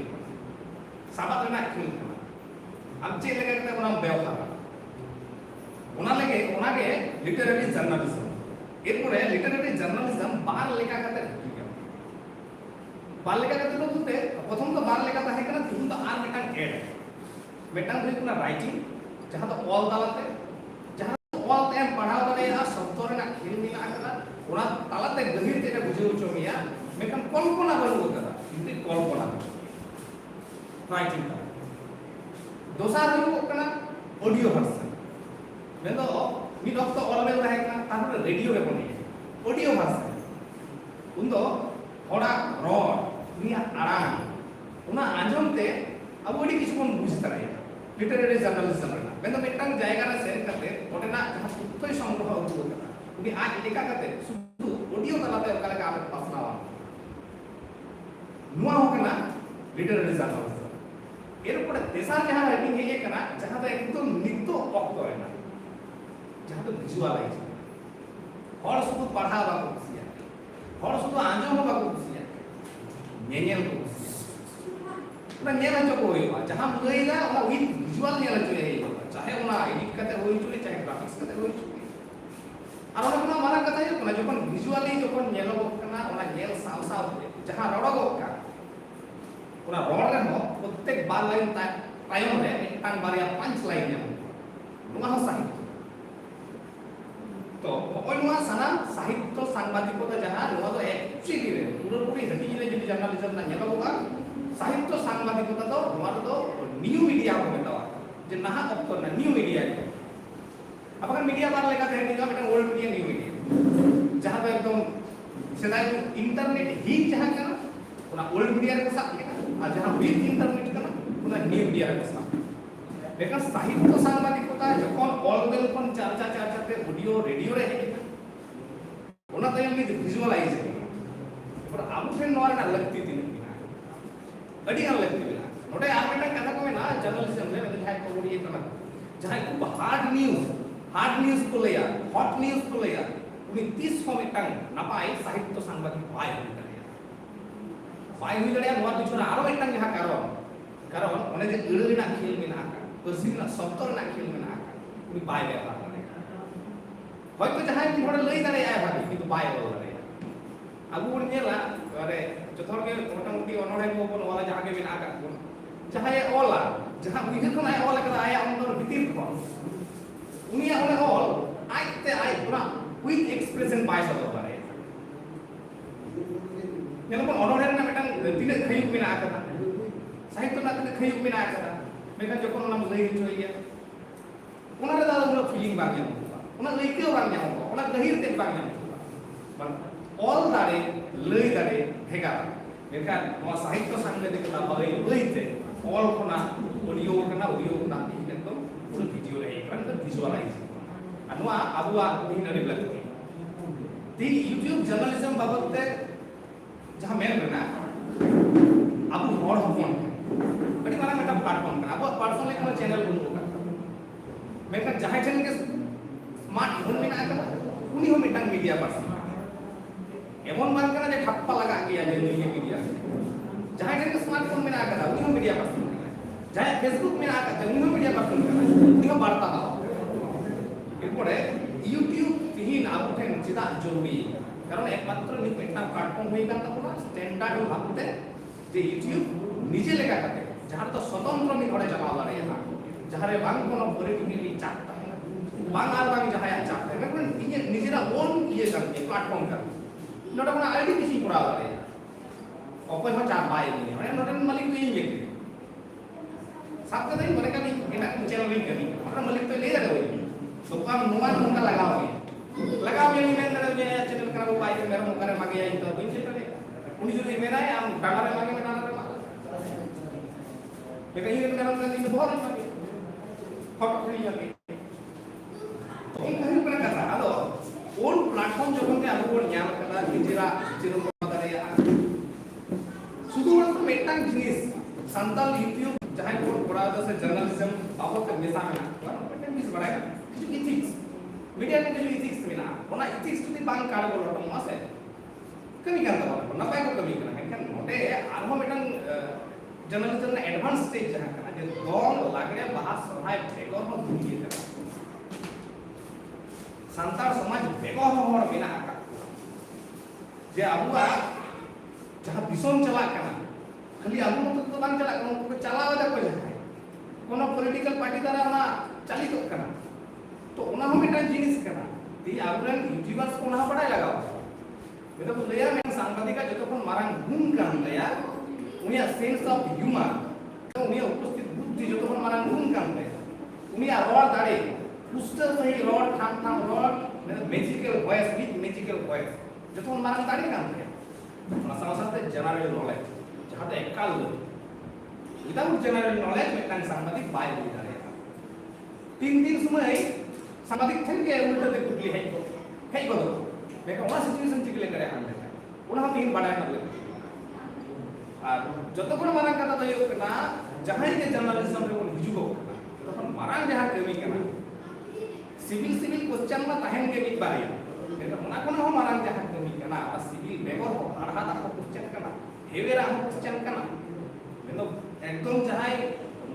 A: ᱥᱟᱵᱟᱫ ᱨᱮᱱᱟᱜ ᱠᱷᱮᱞ ᱠᱟᱱᱟ ᱟᱢ ᱪᱮᱫ ᱞᱮᱠᱟ ᱠᱟᱛᱮ ᱚᱱᱟᱢ ᱵᱮᱣᱦᱟᱨᱟ ᱚᱱᱟ ᱞᱟᱹᱜᱤᱫ ᱚᱱᱟᱜᱮ লিটারারি জার্নালিজম এরপরে লিটারারি জার্নালিজম বার লেখা কাতে বার লেখা কাতে তো বলতে প্রথম তো বার লেখা তাহে কানা তিন তো আর মিটাং এড মিটাং হই কোনা রাইটিং যাহা তো অল তালাতে যাহা অল তেম পড়াও দাড়ায়া শব্দ রেনা খেল মিলা আকাদা ওনা তালাতে গভীর তে বুঝাও চো মিয়া মেকান কল্পনা বানু কাদা কিন্তু কল্পনা রাইটিং দোসার হইব কানা অডিও ভার্সন মেদো ᱢᱤᱫ ᱚᱠᱛᱚ ᱚᱞᱵᱮᱞ ᱛᱟᱦᱮᱸ ᱠᱟᱱᱟ ᱛᱟᱨᱯᱚᱨᱮ ᱨᱮᱰᱤᱭᱳ ᱨᱮ ᱵᱚᱱ ᱚᱰᱤᱭᱳ ᱵᱷᱟᱥᱟ ᱩᱱᱫᱚ ᱦᱚᱲᱟᱜ ᱨᱚᱲ ᱩᱱᱤᱭᱟᱜ ᱟᱲᱟᱝ ᱚᱱᱟ ᱟᱸᱡᱚᱢ ᱛᱮ ᱟᱵᱚ ᱟᱹᱰᱤ ᱠᱤᱪᱷᱩ ᱵᱚᱱ ᱵᱩᱡᱽ ᱫᱟᱲᱮᱭᱟᱜᱼᱟ ᱞᱤᱴᱟᱨᱟরি জার্নালিজম ᱨᱮᱱᱟᱜ ᱢᱮᱱᱫᱚ ᱢᱤᱫᱴᱟᱝ ᱡᱟᱭᱜᱟ ᱨᱮ ᱥᱮᱱ ᱠᱟᱛᱮ ᱚᱸᱰᱮᱱᱟᱜ ᱡᱟᱦᱟᱸ ᱛᱚᱛᱛᱷᱚᱭ ᱥᱚᱝᱜᱨᱚᱦᱚ ᱟᱹᱜᱩ ᱟᱠᱟᱫᱟ ᱩᱱᱤ ᱟᱡ ᱞᱮᱠᱟ ᱠᱟᱛᱮ ᱥᱩᱫᱷᱩ ᱚᱰᱤᱭᱳ ᱛᱟᱞᱟᱛᱮ ᱚᱠᱟ ᱞᱮᱠᱟ ᱟᱵᱚ ᱯᱟᱥᱱᱟᱣᱟ ᱱᱚᱣᱟ ᱦᱚᱸ ᱠᱟᱱᱟ ᱞᱤᱴᱟᱨᱟরি জার্নালিজম এরপরে তেসার যাহা রাইটিং হেᱡ ᱟᱠᱟᱱᱟ ᱡᱟᱦᱟᱸ ᱫᱚ ᱮᱠᱫᱚᱢ ᱱᱤᱛᱚᱜ ᱚᱠᱛᱚ ᱨᱮᱱᱟᱜ जहाँ तो विजुअलाइज हर शुद्ध पढ़ा बाको कुसिया हर शुद्ध आंजम बाको कुसिया नेनेल को ना नेला जो को होइबा जहाँ लइला ओना विद विजुअल नेला जो हेइबा चाहे ओना एडिट करते होई चुके चाहे ग्राफिक्स करते होई चुके আর ওনা কোনো মারা কথা হইব না যখন ভিজুয়ালি যখন নেলবক কানা ওনা নেল সাও সাও जहाँ রড়গক কা ওনা রড় রে প্রত্যেক বার লাইন তায়ম রে মিদটাং বারিয়া পাঁচ লাইন নেব নোয়া হো সাহিত্য तो ओय नोआ सानाम साहित्य सांबादिकता जहां नोआ तो एक्चुअली रे पुरोपुरी हटी जिले जदि जर्नलिज्म ना नेलबोगा साहित्य सांबादिकता तो नोआ तो न्यू मीडिया को मेतावा जे नाहा ऑक्टो ना न्यू मीडिया अपन मीडिया बार लेका ते निगा Meta old media new media जहां पे एकदम सेदाय इंटरनेट ही जहां का ओना ओल्ड मीडिया रे साथ लेका और जहां विद इंटरनेट का ओना न्यू मीडिया रे साथ लेकिन साहित्य सांबादिकता যখন অলবেল কোন চর্চা চর্চাতে অডিও রেডিও রে হেকে ওনা তাই আমি ভিজুয়ালাইজ করি पर আবু ফেন নোয়ার না লাগতি দিন আডি আর লাগতি না ওটা আর একটা কথা কই না জার্নালিজম রে মানে হাই কোড ইয়ে করা যাই খুব হার্ড নিউজ को लेया हॉट নিউজ को लेया উনি 30 ফর্ম টাং নাপাই সাহিত্য সাংবাদিক পাই হই দাঁড়িয়া নোয়ার পিছনে আরো একটা যাহা কারণ অনেক যে ইড়লি না খেল মেনা পার্সি না শব্দ না খেল মেনা উনি বাই ব্যবহার করে হয়তো যাহাই কি হড় লই দাঁড়িয়ে আয় ভাবি কিন্তু বাই বল দাঁড়িয়ে আবু বন নেলা আরে যতরকে মোটামুটি অনড়ে কো বন ওলা জাগে মেনা আকা কোন যাহাই ওলা যাহা উইহে কোন আয় ওলা করা আয় অন্তর ভিতর কোন উনি ওলা অল আইতে আই পুরা উইথ এক্সপ্রেশন বাই সব পারে যেমন অনড়ে না মেটাং তিনে খাইউ মেনা আকা साहित्य ना तने खयु मेना आकदा मेका जखन ओना लई होइया ओना रे दादा ओना फीलिंग बाग याम ओना लईकेओ बाग याम ओना गहिर ते बाग याम बन ऑल दारे लई दारे भेगा मेका नोआ साहित्य सांबादिकता बागे लईते ऑल कोना ऑडियो कोना एकदम पूरा वीडियो रे एकन तो विजुअलाइज अनवा अबुआ हिनरे लगते दी यूट्यूब जर्नलिज्म बाबते जहां मेन रेना अबु हर हपन अड़ी मारा मेटा प्लेटफॉर्म का अब पर्सनल एक चैनल बंद होगा मेका जहां चैनल के स्मार्टफोन में ना उनी हो मिटांग मीडिया पर्सन एमन मान करना जे ठप्पा लगा गया जे ये मीडिया जहां चैनल के स्मार्टफोन में ना उनी हो मीडिया पर्सन जहां फेसबुक में ना उनी हो मीडिया पर्सन उनी हो वार्ता का एरपरे यूट्यूब तीन आबो ठेन चिदा जरूरी कारण एकमात्र नि पेटा प्लेटफॉर्म होई कान तबना स्टैंडर्ड भाबते जे यूट्यूब निजे लेका करते जहां तो स्वतंत्र नि घरे चला वाला रे जहां रे बांग कोनो पॉलिटिकली चाहता है बांग आर बांग जहां या चाहता है मैं इने निजेरा ओन ये करते प्लेटफॉर्म कर नोटा कोना आईडी किसी पुरा वाला रे ओपन हो चार बाय नि माने नोटा मालिक तो ये साथ नहीं mereka nih enak channel link nih karena मालिक तो ले रहा है तो काम नुमान मुंगा लगाओ yang ini dari channel kenapa baik mereka muka रे मागे आई तो बिन चेता उनी जो मेरा है हम डाला रे मागे डाला रे मागे mereka ingin dalam nanti bohong lagi apa ini lagi ini kan pernah kata ada on platform जो बंदे आलू बोल यहाँ कता निजेरा संताल यूट्यूब जहां को पढ़ा तो से जर्नलिज्म बाबत मेसा में ना मिस बड़ाय কিছু ইথিক্স মিডিয়া में কিছু ইথিক্স মেনা ওনা ইথিক্স যদি বাং কাড় বলো তো মাসে kami kan tahu napa yang kami kan node arho medan journalism na advance stage jahan kana je dong lagre bahas sohai begor ho dunia kana santar samaj begor hor mena akak je abuwa jahan bison chalak kana khali abu to bang chalak kono ko chalao da ko jahan kono political party dara na chali to kana to ona ho medan jinis kana ti aburan youtubers kona padai lagao Betul betul ya, memang सांबादिका जतोखन मारां गुण कान दया उनिया sense of humour उनिया उपस्थित बुद्धि जतोखन मारां गुण कान दया उनिया rod दाड़े पुस्टर सही रॉड ठाम रॉड magical voice with magical voice जतोखन मारां दाड़े कान दया ona sama-sama general knowledge जहां ते एकल without general knowledge मेटांग सांबादिक बाय हो दाड़े तीन समय सांबादिक थे के उल्टा दे कुटली है को mereka orang situation cikle करे हम लेता उन्हें हम इन बढ़ाए कर लेते और जब तक orang marang kata tayo kena जहाँ ये जर्नलिज्म रे उन हिजुगो तो हम marang जहाँ कमी कना सिविल क्वेश्चन में ताहें के बीच बारी mereka उन्हें कौन हम marang जहाँ कमी कना और सिविल बेगोर हो आधा ताको क्वेश्चन कना हेवेरा हम क्वेश्चन कना मतलब एकदम जहाँ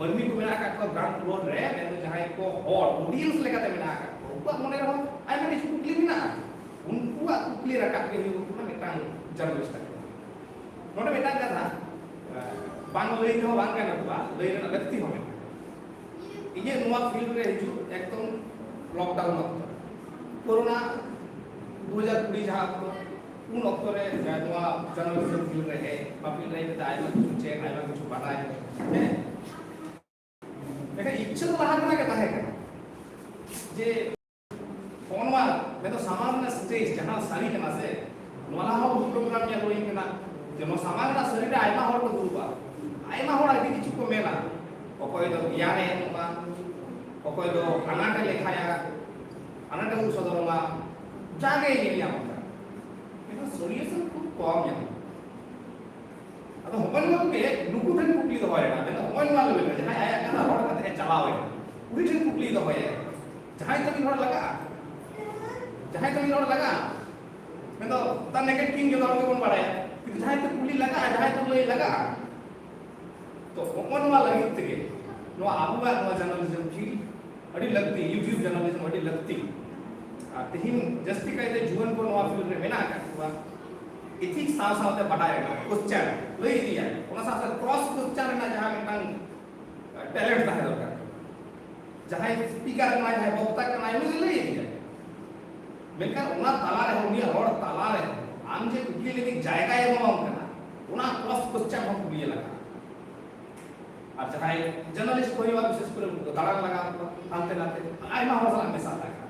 A: मर्मी को बिना का ग्राउंड फ्लोर रे मतलब जहाँ को हॉल ऑडियंस लेकर ते बिना का ऊपर मोने रहो आई मैंने इसको क्लिक बिना उनकुआ कुकली रकाब के लिए उनको मेटांग जर्नलिस्ट का नोटे मेटांग का था बांग लई जो बांग का ना लई ना लगती हो में ये नुआ फील्ड रे जो एकदम लॉकडाउन होता कोरोना 2020 जहां उन वक्त रे नुआ जर्नलिज्म फील्ड रे है फील्ड रे तो आइमा कुछ चेक आइमा कुछ पता है देखा इच्छा तो बाहर ना कहता है जे फोनवा मैं तो सामान्य स्टेज जहां सारी कना से नोला हो प्रोग्राम या लोई कना जनो सामान्य शरीर आइमा हो तो गुरुबा आइमा हो आदि किछु को मेला ओकोय दो याने नुमा ओकोय दो अनाटे लेखाया अनाटे उ सदरमा जागे ये मत itu solution खूब कम है अब होमन के नुकु ठन कुकली दो है ना मैं होमन वाले में जहां आया कना रोड कते चलावे उड़ी ठन कुकली दो है जहां तक रोड लगा जहां तक रोड लगा मैं तो ता नेगेटिव किंग जो दो कौन पड़ा है कि जहां तक कुली लगा जहां तक लई लगा तो होमन वाला हित के नो आबुआ नो जर्नलिज्म की अड़ी लगती यूट्यूब जर्नलिज्म अड़ी लगती तेहिन जस्ती कहते जुवन को नवा फील्ड रे मेना का इथिक्स साथ-साथ बढ़ाएगा क्वेश्चन लई दिया ओना साथ क्रॉस क्वेश्चन ना जहां मिटांग टैलेंट है दरकार जहां स्पीकर ना है वक्ता का ना लई दिया मेनका ओना ताला रे होनी रोड ताला रे आम जे कुली लेके जाएगा ये माम करना ओना क्रॉस क्वेश्चन हम कुली लगा अब जहां जर्नलिस्ट कोई बात विशेष कर दाड़ा लगा आते नाते आई मा हौसला में साथ लगा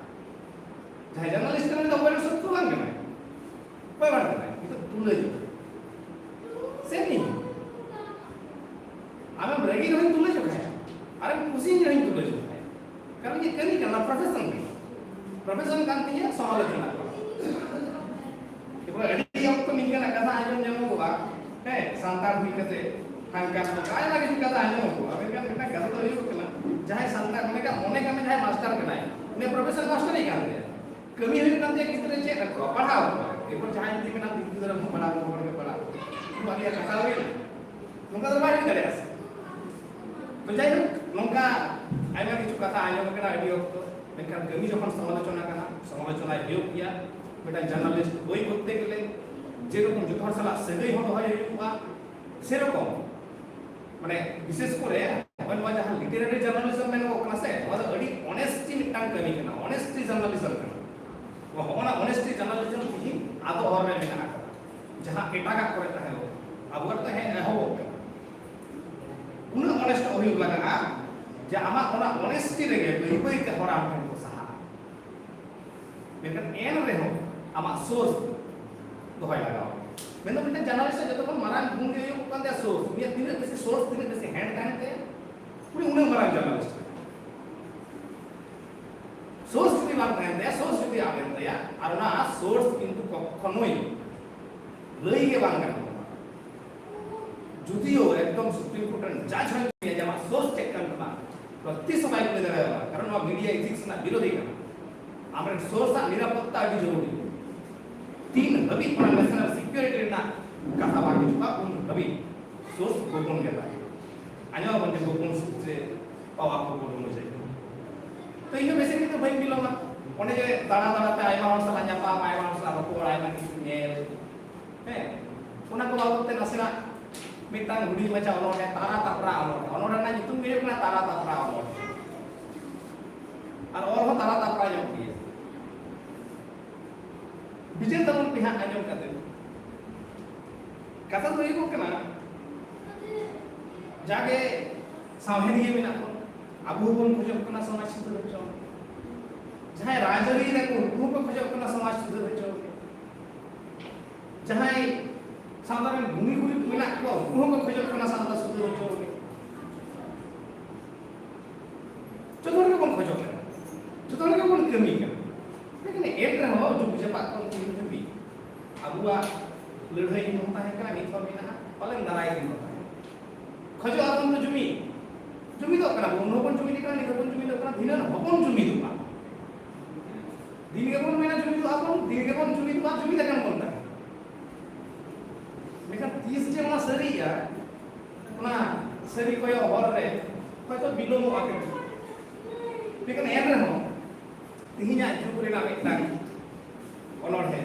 A: जहां जर्नलिस्ट ने तो बड़े सब तो लगे कोई बात नहीं itu tulis seni ame beragi नहीं tulis juga है अरे खुशी नहीं tulis juga है karena ये करी करना प्रोफेशन करती है समालोचना itu अड़ी अब तो मिलकर कथा आजम जमो को है संतान भी कहते खानका को काय लगे कथा आजम को अमेरिका में कथा तो ये होता जहां संतान में का होने का में जहां मास्टर करना है उन्हें प्रोफेसर मास्टर नहीं करते कमी है ना जे कितने चेक पढ़ाओ एको जहां इंती में ना दिख तरह पढ़ा के पढ़ा तो आगे कथा हुई नोंका तो बाहर करे ऐसे तो जाई नोंका आइमा किछु कथा आयो के ना आइडियो तो मेनखान कमी যখন সমালোচনা করা সমালোচনায় হেউ কিয়া বেটা জার্নালিস্ট বই করতে গেলে যেরকম যতর সালা সেটাই হতে হয় বা সেরকম মানে বিশেষ করে মানে যাহা লিটারারি জার্নালিজম মেন ওখানে আছে ওটা অডি অনেস্টি মিটাং কমি কেনা অনেস্টি জার্নালিজম वो होना ऑनेस्टी जर्नलिज्म की आदो और में मिला जहां एटागा करता है अब वर्त है हो उन ऑनेस्ट होई लगा जे आमा ओना ऑनेस्टी रेगे बई के होरा हम को सहा लेकिन एन रे हो आमा सोर्स दोहाई लगा मैं तो बिना जर्नलिस्ट जब तक मारा गुण के यो कन दे सोर्स ये तीन सोर्स तीन हैंड कानते पूरी उन्हें मारा जर्नलिस्ट सोर्स যদি বার করেন দেয়া সোর্স যদি আবেন দেয়া আর না সোর্স কিন্তু কখনোই লইকে বাংলা যদিও একদম एकदम सुप्रीम कोर्ट ᱨᱮᱱ ᱡᱟᱡᱽ ᱦᱚᱸ ᱡᱟᱢᱟ ᱥᱳᱨᱥ ᱪᱮᱠ ᱠᱟᱱ ᱛᱟᱢᱟ ᱛᱤᱥ ᱦᱚᱸ ᱵᱟᱭ ᱠᱩᱞᱤ ᱫᱟᱲᱮᱭᱟᱜᱼᱟ ᱠᱟᱨᱚᱱ ᱱᱚᱣᱟ ᱢᱤᱰᱤয়া ᱮᱛᱷᱤᱠᱥ ᱨᱮᱱᱟᱜ ᱵᱤᱨᱳধী ᱠᱟᱱᱟ ᱟᱢᱨᱮᱱ ᱥᱳᱨᱥ ᱟᱜ ᱱᱤᱨᱟᱯᱚᱛᱛᱟ ᱟᱹᱰᱤ ᱡᱚᱨᱩᱨᱤ तीन हबी पर नेशनल सिक्योरिटी ना कथा बाकी चुका उन हबी सोर्स गोपन केला आया बंदे गोपन से पावा को बोलो मुझे तो इन्हें बेसिकली तो भाई मिलो ना उन्हें जो दाना पे आया माउंट साला जापा आया माउंट साला को आया ना किसी नेल है उन्हें को बाबू ते नसेना मिटांग hoodie macam orang yang tara tapra orang na itu mirip na tara tapra orang আর orang tara tapra yang dia Bijay तमन पिहा आंजम कते कथा तो इको कना जागे सावधानी मेना को अबु बन खोजब कना समाज सुधर होचो जहां राजरी रे को को खोजब कना समाज सुधर होचो जहां साधारण भूमि गुरी मेना को को खोजब कना समाज सुधर होचो चतुर के बन खोजब चतुर के बन कमी का लेकिन एक रहो जो मुझे बात को भी अबुआ लड़ाई नहीं होता है क्या नहीं तो बिना पालन लड़ाई नहीं होता है खजो अपन तो जुमी जुमी तो करा बोनो अपन जुमी निकला नहीं अपन जुमी तो करा दिन ना अपन जुमी तो पा दिन के अपन मैंने जुमी तो अपन दिन के अपन जुमी तो पा जुमी तक कौन करता है लेकिन 30 जे वाला सरी या अपना सरी कोई और रे कोई तो बिलो में आके लेकिन एक रहो तिहिnya जुकुरे ना मिटang ऑनर है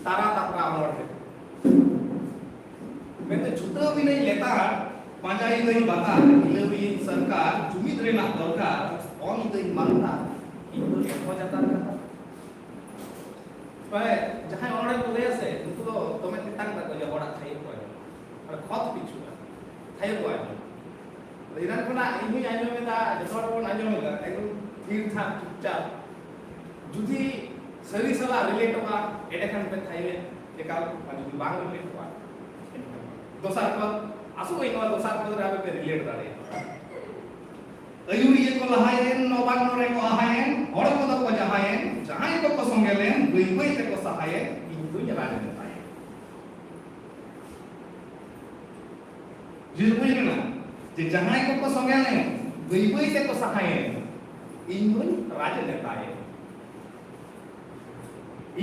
A: तारा तारा ऑनर है मैं तो छुट्टा भी नहीं लेता पांचाई नहीं बता इलेवी सरकार जुमित रेना दरकार ऑन तो मानता इनको हो जाता रहता पर जहां ऑनर को ले से उनको तो मैं तितांग तक जो बड़ा खाई को और खत पिछु खाई को है इधर को ना इन्हीं आने में था जसवार को आने में था एकदम तीर था चुपचाप जुदी सरी सला रिलेट होगा एडेकन पे थाइले एकाल जुदी बांग रिलेट होगा दोसार को आसु कोई नवा दोसार को राबे पे रिलेट दारे अयुरी को लहायन नोबान नोरे को आहायन और को तो जहायन जहां को संगेलेन दुई दुई ते को सहायन इन दुई जबान में पाए जिस बुझ ना जे जहां को संगेलेन दुई दुई ते को सहायन इंदुन राजनेता है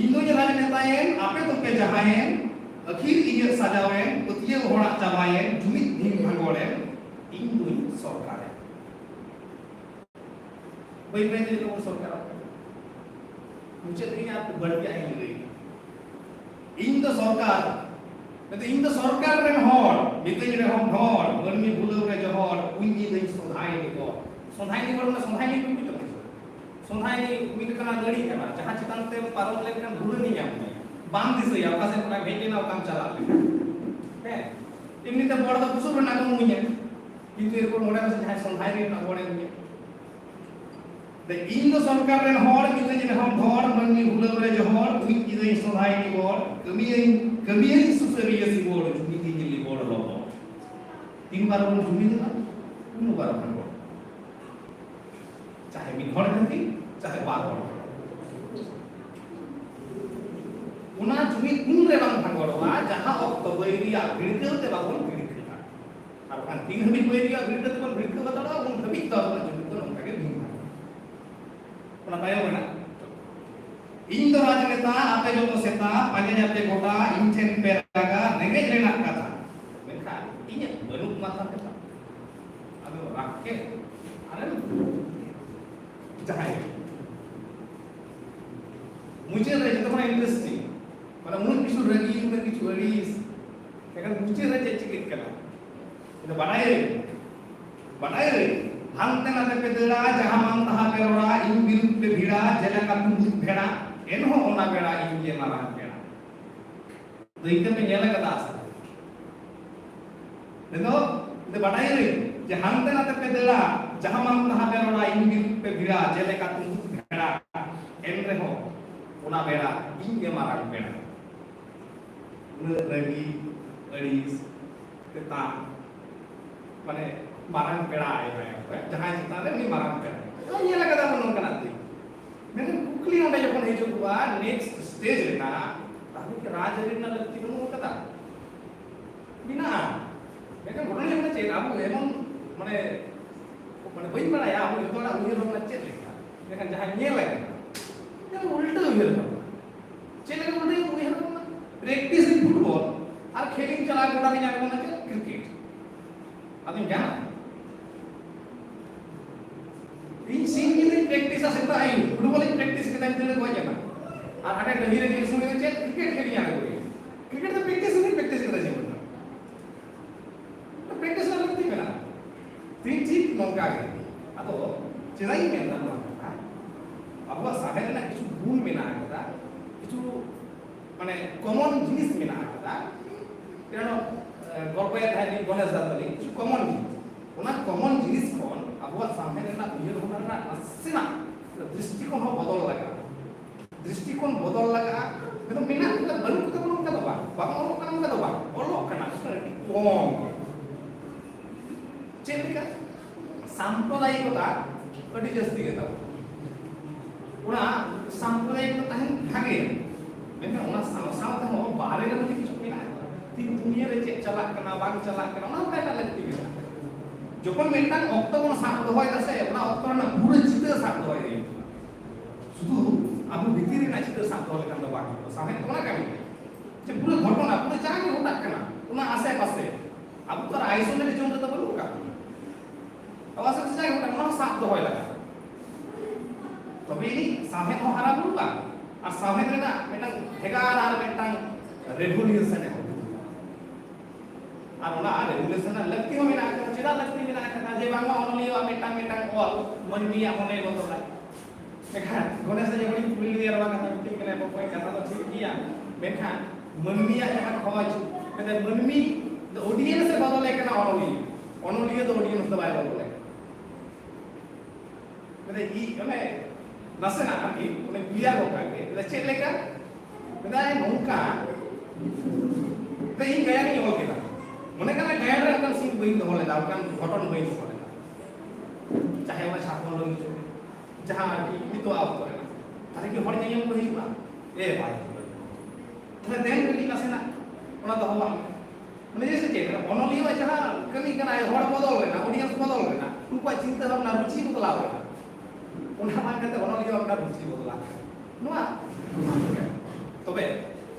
A: इंदुन राजनेता है आपे तो पे जहायन अखिर इये सजावेन उतिये होड़ा चावायन जुमित दिन भागोले इंदुन सरकार है कोई में जे लोग सरकार मुझे तो आप बढ़ के आई गई इंद सरकार मैं तो इंद सरकार रे हर बितई रे हम हर गरमी भूलो रे जहर उइनी दई सोधाई नि को सोधाई नि बड़ सोधाई नि को सोधाई मिल कना गड़ी कना जहां चितान ते पारम लेकन भूल नहीं जाम बांध दिसई आका से कोना भेटे ना काम चला ले है इमनी ते बड़ द कुसुर ना को मुइया किंतु एरको मोडा से जहां सोधाई रे ना बड़े मुइया दे इन द सरकार रे हर मिल जे हम घर मननी भूल रे जहर उइन की दई सोधाई नि बड़ कमी सुसरिय सी बड़ जुमी की जिली बड़ लो तीन बार बन जुमी ना तीन बार बन चाहे मिघड़ खंती चाहे बार उना जुमी उन रे बांग भागोड़वा जहां ऑक्टो बैरिया गिरते बागोन गिरखा और खान तीन हबी बैरिया गिरते बन गिरखा बताड़ा उन हबी तो जुमी तो नंका के भिन उना तायो ना इन तो राजनेता आपे जो तो सेता पाजे जाते गोटा इनथेन पेरागा नेगे रेना कथा मेखा इने बनुक माथा कथा अबे राखे अरे जहां मुझे रे तो बड़ा इंटरेस्टिंग माने मुन किछु रगी में किछु अरीस लेकिन मुझे रे चिकित कला तो बनाए रे हांते ना पे देड़ा जहां मान तहा पे रोड़ा इन बिरुद पे भिड़ा जला का तुम भेड़ा एनो ओना बेड़ा इन ये मारा बेड़ा तो इनके में नेला का दास देखो तो बनाए रे जे हांते ना पे देड़ा जहां मान तहा पे रोड़ा इन बिरुद पे भिड़ा जला का तुम भेड़ा एन रे हो ओना बेड़ा इन ये मारा बेड़ा रगी अरीस तेता माने मारन पेड़ा आए हैं जहां चिता रे नहीं मारन पेड़ा तो ये लगा था मन कना थी मैंने कुकली ओंडे जखन हे जो हुआ नेक्स्ट स्टेज रेना ताकि राज रेना लगती नो कता बिना मैं ᱢᱮᱱᱠᱷᱟᱱ ᱜᱷᱚᱴᱚᱱᱟ ᱦᱩᱭᱩᱜ ᱠᱟᱱᱟ ᱪᱮᱫ ᱟᱵᱚ ᱮᱢᱚᱱ ᱢᱟᱱᱮ ᱵᱟᱹᱧ ᱵᱟᱲᱟᱭᱟ ᱟᱵᱚ ᱡᱚᱛᱚ ᱦᱚᱲᱟᱜ ᱩᱭᱦᱟᱹᱨ ᱵᱷᱟᱵᱽᱱᱟ ᱪᱮᱫ ᱞᱮᱠᱟ ᱢᱮᱱᱠᱷᱟᱱ ᱡᱟᱦᱟᱸ ᱧᱮᱞ ᱟᱠᱟᱱᱟ उल्टा उयहर चेक उल्टा उयहर प्रैक्टिस इन फुटबॉल और खेलिंग चला गोटा के जाने वाला क्रिकेट आदमी जाना इन सीन की प्रैक्टिस सकता है फुटबॉल की प्रैक्टिस के टाइम पे कोई जाना और हटे गंभीर के इसमें चेक क्रिकेट खेली जाने कोई क्रिकेट तो प्रैक्टिस करता है तो प्रैक्टिस ना लगती है ना तीन चीज मौका है अब चेदाई में ना अब साधारण ना किसी गुण में ना आता किसी माने कॉमन जिनिस में ना आता कारण गल्पया धारी गणेश दातली किसी कॉमन जिनिस उना कॉमन जिनिस कौन अब साधारण ना उयहर होना ना असना दृष्टिकोण हो बदल लगा तो मेना तो बलु को तो का दबा बाबा का दबा ओलो कना कौन चेलिका सांप्रदायिकता अड़ी जस्ती के तब उना सांप्रदायिकता तहन भागे मेन उना सावते हो बाहर रे मतलब किछु मेना तीन दुनिया रे चेक चला कना बाग चला कना उना काटा लगती है जखन मेनटान ऑक्टो कोन साथ दहय दसे उना ऑक्टो ना पूरे चित्र साथ दहय शुधु आबो भीतर रे ना चित्र साथ दहय कन दबा सामने तो ना कामी जे पूरे घटना पूरे जागे होता कना उना आसे पासे अब तो आइसोलेट जोन रे तो बोलू का अवसर से जागे होता उना साथ दहय लगा तबे सामने हो हारा बोलू का और सामने रे ना मेटा हेगार आर मेटांग रेवोल्यूशन है और उना रेवोल्यूशन लगती हो मेना चिरा लगती मेना कथा जे बांगा ओनलियो मेटांग ऑल मनमिया होने बदला देखा गणेश जे बड़ी पुली दिया रवा कथा मिटिंग करे कोई कथा तो ठीक किया मेखा मनमिया जहां खवाज मेते मनमी द ऑडियंस से बदले कना ओनलियो द ऑडियंस द बाय बदले मेते ई माने नसेना की उन्हें क्लियर होगा के चेक लेकर मेदा नौका तो इन गया नहीं हो गया मने कना गया रे अपन सीन बइन दो ले दाव कान घटन बइन दो ले चाहे वो छापन लोग जहां की तो आप करे तारे की हर नियम को हिबा ए भाई तो देन कली नसेना उना तो हवा मने जैसे चेक ओनलियो जहां कमी कना हर बदल लेना ऑडियंस बदल लेना उनका चिंता भावना रुचि बदलाव लेना उन्हें मान करते ओनलियो अपना रुचि बदला नुआ तबे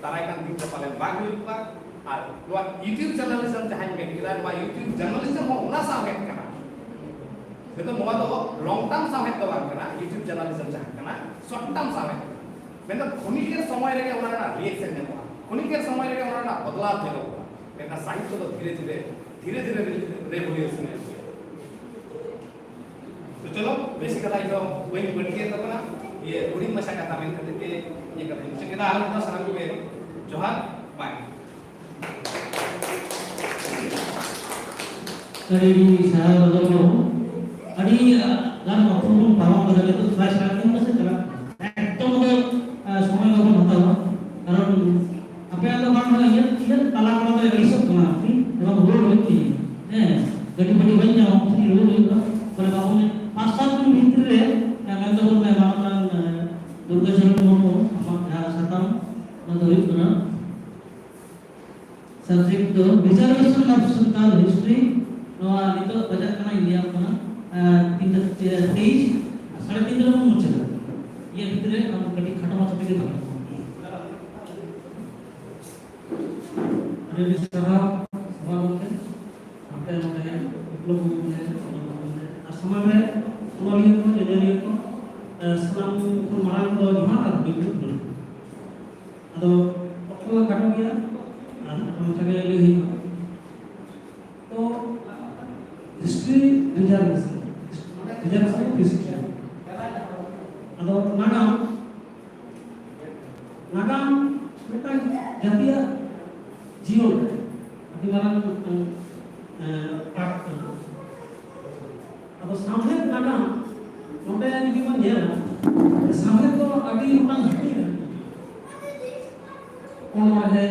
A: ताराय कान दिन पाले बाग हुआ और नुआ यूट्यूब जर्नलिज्म जहां में किरा नुआ यूट्यूब जर्नलिज्म हो उना साहे कना बेतो नुआ दो लॉन्ग टर्म साहे तो बाग कना यूट्यूब जर्नलिज्म जहां कना शॉर्ट टर्म साहे मेन खुनिकेर समय रे उनारा रिएक्शन ने खुनिकेर समय रे उनारा बदलाव देलो एना साहित्य तो धीरे धीरे रेवोल्यूशन है तो चलो बेसिक कथा जो वही बढ़िए तो ना ये उड़ी मशा कथा में करके ये करते हैं चलो आलम तो सलाम को जोहार बाय
C: करेडी साहब बदलो अड़ी गान अपूर्ण पावन बदले तो फ्लैश राखिन मसे चला एकदम समय बाबू बताओ कारण आपे तो मान ये कला कला तो ये सब बना थी एवं रोड होती है गड्डी बड़ी बन जाओ फिर रोड होगा बोले बाबू ने 5-7 दिन भीतर रे मैं तो मैं बाबा दुर्गा चरण को हम सातम मतलब इतना सब्जेक्ट दो रिजर्वेशन ऑफ संताल हिस्ट्री नवा नितो बजट करना इंडिया अपना 3-23 3.5 दिन में मुचला ये भीतर हम कटी खटमा सभी के अरे साहब बोलते आपके लोग समय में ओनलियो को जेनेरियो को सलाम को मारान को जहां तक बिल्कुल अदो पक्का काटो गया हम सगे ले ही तो हिस्ट्री रिजर्वेशन हिस्ट्री अदो नागाम बेटा जातीय जीवन अति मारान पाठ अब सामने नागाम नोटे नि बन जेला सामने तो अभी उतना नहीं है कौन है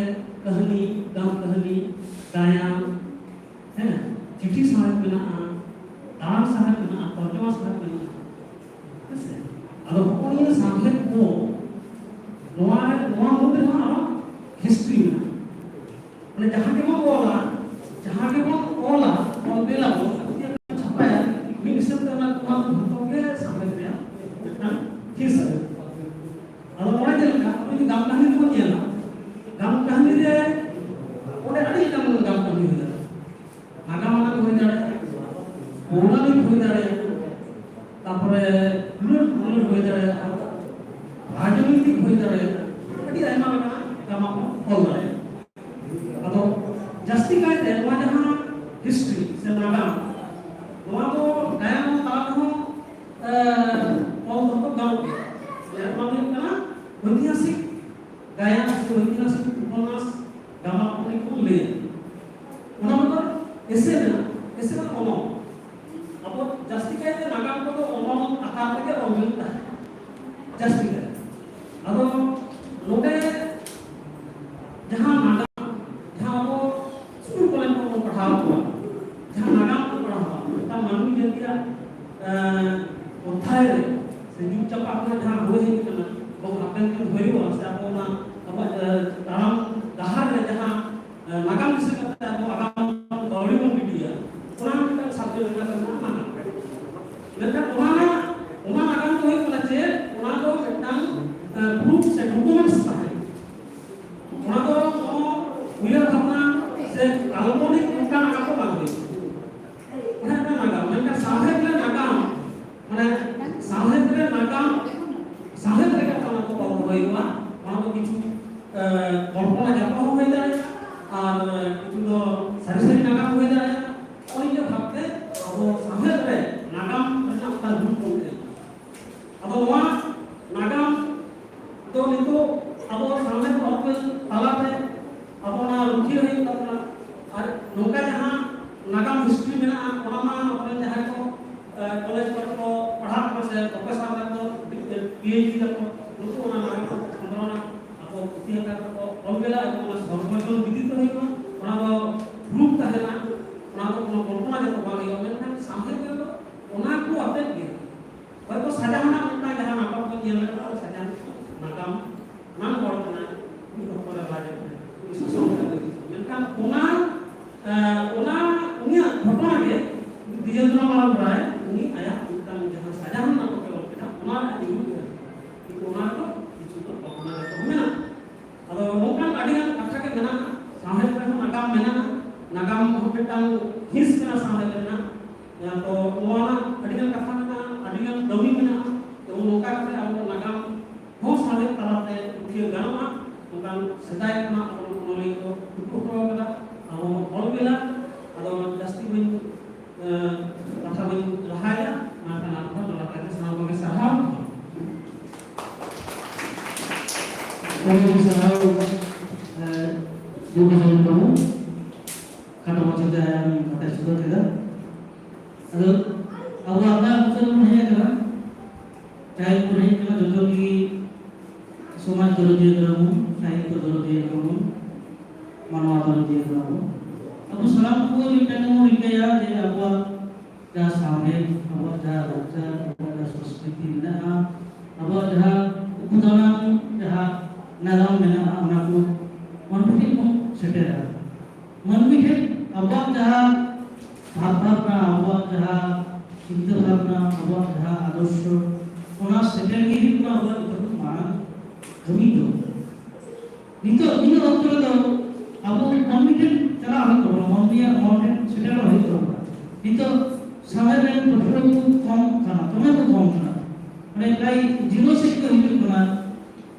C: कहानी गांव कहानी दाया है ना चिट्ठी साहब बना दान साहब बना तर्जुमा साहब बना ऐसे अब कौन ये सामने को नोआ मुद्दे ना हिस्ट्री में जहां के वो बोला পৌরাণিক হয়ে দাঁড়ায়, তারপরে দুলের হয়ে দাঁড়ায়, রাজনৈতিক হয়ে দাঁড়ায়, আᱹᱰᱤ ᱟᱭᱢᱟ ᱞᱮᱠᱟᱱᱟᱜ ᱜᱟᱢᱟᱢ ᱠᱚ ᱚᱞ ᱫᱟᱲᱮᱭᱟᱜᱼᱟ᱾ ᱟᱫᱚ ᱡᱟᱹᱥᱛᱤ ᱠᱟᱭᱛᱮ ᱱᱚᱣᱟ ᱡᱟᱦᱟᱸ ᱦᱤᱥᱴᱨᱤ ᱥᱮ ᱱᱟᱜᱟᱢ, ᱱᱚᱣᱟ ᱫᱚ ᱜᱟᱭᱟᱱ ᱛᱟᱞᱟ ᱛᱮᱦᱚᱸ ᱚᱞ ᱫᱚᱦᱚ ᱜᱟᱱᱚᱜ ᱜᱮᱭᱟ᱾ ᱱᱚᱣᱟ ᱫᱚ ᱦᱩᱭᱩᱜ ᱠᱟᱱᱟ ঐতিহাসিক গায়ান ᱥᱮ ঐতিহাসিক উপন্যাস গামাম ᱠᱚ ᱞᱟᱹᱭᱟ᱾ ᱚᱱᱟ ᱵᱚᱫᱚᱞ ᱮᱥᱮ ᱢᱮᱱᱟᱜᱼᱟ, ᱮᱥᱮ ᱢᱟᱱᱮ ᱚᱱᱚᱞ। ᱟᱵᱚ ᱡᱟᱹᱥᱛᱤ ᱠᱟᱭᱛᱮ ᱱᱟᱜᱟᱢ ᱠᱚᱫᱚ ᱚᱱᱚᱞ ᱟᱠᱟᱨ ᱛᱮᱜᱮ ᱚᱞ ᱦᱩᱭᱩᱜ ᱛᱟᱦᱮᱸᱫ ᱡᱟᱹᱥᱛᱤ ᱠᱟᱭᱛᱮ। ᱟᱫᱚ ᱱᱚᱰᱮ ᱡᱟᱦᱟᱸ ᱱᱟᱜᱟᱢ, ᱡᱟᱦᱟᱸ ᱟᱵᱚ ᱥᱠᱩᱞ ᱠᱚᱞᱮᱡᱽ ᱠᱚᱵᱚᱱ ᱯᱟᱲᱦᱟᱣ ᱠᱚᱣᱟ, ᱡᱟᱦᱟᱸ ᱱᱟᱜᱟᱢ ᱠᱚ ᱯᱟᱲᱦᱟᱣᱟ, ᱢᱤᱫᱴᱟᱝ ᱢᱟᱹᱱᱢᱤ ᱡᱟᱹᱛᱤᱭᱟᱜ ᱚᱫᱽᱫᱷᱟᱭ ᱨᱮ ᱥᱮ ᱡᱩᱜᱽ ᱪᱟᱯᱟᱜ ᱨᱮ ᱡᱟᱦᱟᱸ ᱦᱩᱭ ᱦᱮᱡ ᱟᱠᱟᱱᱟ, ᱟᱵᱚ ᱦᱟᱯᱮᱱ ᱫᱤᱱ ᱦᱩᱭᱩᱜᱼᱟ ᱥᱮ ᱟᱵᱚ ᱚᱱᱟ ᱟᱵᱚᱣᱟᱜ ᱛᱟᱲᱟᱢ ᱰᱟᱦᱟᱨ ᱨᱮ ᱡᱟᱦᱟᱸ ᱱᱟᱜᱟᱢ ᱫᱤᱥᱟᱹ ᱠᱟᱛᱮ ᱟᱵᱚ ᱟᱜᱟᱢ ᱜᱟᱹᱣᱲᱤ ᱵᱚᱱ ᱜᱤᱰᱤᱭᱟ, ᱚᱱᱟ ᱢᱤᱫᱴᱟᱝ ᱥᱟᱵᱡᱮᱠᱴ ᱨᱮᱱᱟᱜ ᱱᱟᱜᱟᱢ। ᱢᱮᱱᱠᱷᱟᱱ ᱚᱱᱟ ᱱᱟᱜᱟᱢ ᱫᱚ ᱦᱩᱭᱩᱜ ᱠᱟᱱᱟ ᱡᱮ ᱚᱱᱟ ᱫᱚ ᱢᱤᱫᱴᱟᱝ ᱯᱨᱩᱯ ᱥᱮ ᱰᱚᱠᱩᱢᱮᱱᱴᱥ ᱛᱟᱦᱮᱸ, ᱚᱱᱟ ᱫᱚ ᱩᱭᱦᱟᱹᱨ ᱵᱷᱟᱵᱽᱱᱟ ᱥᱮ ᱠᱟল্ᱯᱚᱱᱤক ᱚᱱᱠᱟ ᱱᱟᱜᱟম ᱫᱚ ᱵᱟᱝ ᱦᱩᱭᱩᱜᱼᱟ। ᱚᱱᱟ ᱢᱤᱫᱴᱟᱝ ᱱᱟᱜᱟম, ᱢᱮᱱᱠᱷᱟন ᱥᱟᱶᱦᱮᱫ ᱨᱮ ᱱᱟᱜᱟᱢ মানে সাহেব রে নাগাম, সাহেব রে কথা না তো হইবা, অনেক কিছু কল্পনা জাপা হয়ে যায় আর কিছু তো সারি সারি নাগাম হয়ে যায়। ওই যে ভাবতে আবো সাহেব রে নাগাম ᱨᱮᱱᱟᱜ তার রূপ করতে আবো ওয়া নাগাম তো নিতো আবো সাহেব অল্প তালাতে আবো না রুখি হই তারপর আর নৌকা যাহা নাগাম হিস্ট্রি মেনা ওনা মা আপনি যাহা কো কলেজ को पढ़ा को से प्रोफेसर को पीएचडी को नुकु ओना नाम को खंडना आपको इतिहास को ऑलवेला को संरक्षण विदित होइबो, ओना को ग्रुप ताहेना, ओना को कोनो कल्पना जतो बांग होइबो। मेनखान सामने को ओना को अपडेट गे हयतो साजाना मिटा जहां नाटक को जेल में साजान नागाम नाम बड़ कना ᱩᱱᱤ ᱦᱚᱲ ᱞᱟᱡᱮ ᱥᱩᱥᱚᱱ ᱠᱟᱛᱮ ᱢᱮᱱᱠᱷᱟᱱ ᱚᱱᱟ ᱩᱱᱤᱭᱟᱜ ᱜᱷᱚᱴᱚᱱᱟ ᱜᱮ ᱫᱤᱡᱮᱱᱫᱨᱚ ᱢᱟᱞᱟ ᱵᱟᱲᱟᱭ ᱩᱱᱤ ᱟᱭᱟᱜ ᱢᱤᱫᱴᱟᱝ ᱡᱟᱦᱟᱸ ᱥᱟᱡᱟᱣᱱᱟ ᱱᱟᱴᱚᱠ ᱮ ᱚᱞ ᱠᱮᱫᱟ ᱚᱱᱟ ᱧᱩᱛᱩᱢ ᱛᱮ ᱠᱤᱱᱛᱩ ᱚᱱᱟ ᱫᱚ ᱠᱤᱪᱷᱩ ᱫᱚ ᱠᱚᱞᱯᱚᱱᱟ ᱨᱮ ᱢᱮᱱᱟᱜᱼᱟ। ᱟᱫᱚ ᱱᱚᱝᱠᱟᱱ ᱟᱹᱰᱤᱜᱟᱱ ᱠᱟᱛᱷᱟ ᱜᱮ ᱢᱮᱱᱟᱜᱼᱟ, ᱥᱟᱶᱦᱮᱫ ᱨᱮᱦᱚᱸ ᱱᱟᱜᱟᱢ ᱢᱮᱱᱟᱜᱼᱟ, ᱱᱟᱜᱟᱢ ᱦᱚᱸ ᱢᱤᱫᱴᱟᱝ ᱦᱤᱸᱥ ᱠᱟᱱᱟ ᱥᱟᱶᱦᱮᱫ ᱨᱮᱱᱟᱜ। ᱛᱚ ᱱᱚᱣᱟ ᱟᱹᱰᱤᱜᱟᱱ ᱠᱟᱛᱷᱟ ᱢᱮᱱᱟᱜᱼᱟ, ᱟᱹᱰᱤᱜᱟᱱ ᱠᱟᱹᱢᱤ ᱢᱮᱱᱟᱜᱼᱟ। ᱛᱚ ᱱᱚᱝᱠᱟ ᱠᱟᱛᱮ ᱟᱵᱚ ᱱᱟᱜᱟᱢ ᱦᱚᱸ ᱥᱟᱶᱦᱮᱫ ᱛᱟᱞᱟᱛᱮ ᱨᱩᱠᱷᱤᱭᱟᱹ ᱜᱟᱱᱚᱜᱼᱟ। ᱱᱚᱝᱠᱟᱱ ᱥᱮᱫᱟᱭ ᱠᱷᱚᱱᱟᱜ ᱟᱵᱚ ᱚᱱᱚᱞᱤᱭᱟᱹ ᱠᱚ ᱩᱫᱩᱜ ᱦᱚᱴᱚ ᱟᱠᱟᱫᱟ, ᱟᱵᱚ ᱚᱞ ᱜᱮᱞᱟ। ᱟᱫᱚ ᱡᱟᱹᱥᱛᱤ ᱵᱟᱹᱧ ᱠᱟᱛᱷᱟ ᱵᱟᱹᱧ ᱞᱟᱦᱟᱭᱟ, ᱢᱮᱱᱠᱷᱟᱱ ᱟᱨᱦᱚᱸ ᱫᱚᱦᱲᱟ ᱠᱟᱛᱮ ᱥᱟᱱᱟᱢ ᱠᱚᱜᱮ ᱥᱟᱨᱦᱟᱣ।
F: Kami selalu juga selalu kamu karena macam yang kata sudah tidak. Lalu Allah ada betul punya kan? Saya punya kan betul di semua turun dia kamu, saya turun dia kamu, mana turun dia kamu. Aku selalu pun kita kamu rikaya jadi apa dah sampai apa dah raja apa dah sosialiti dah apa dah ukuran dah नागाम में अपना को मनफिक को सेटेरा मनफिक अब जहाँ भावना अब जहाँ चिंता भावना अब जहाँ आदर्श ओना सेटेल की भी पूरा अब तो माना कमी तो नितो वक्त तो अब मनफिक चला हम तो मनफिक मनफिक सेटेल हो तो नितो समय में प्रफुल्ल को कम करना तुम्हें को कम करना मैंने कई जीरो से को हिट करना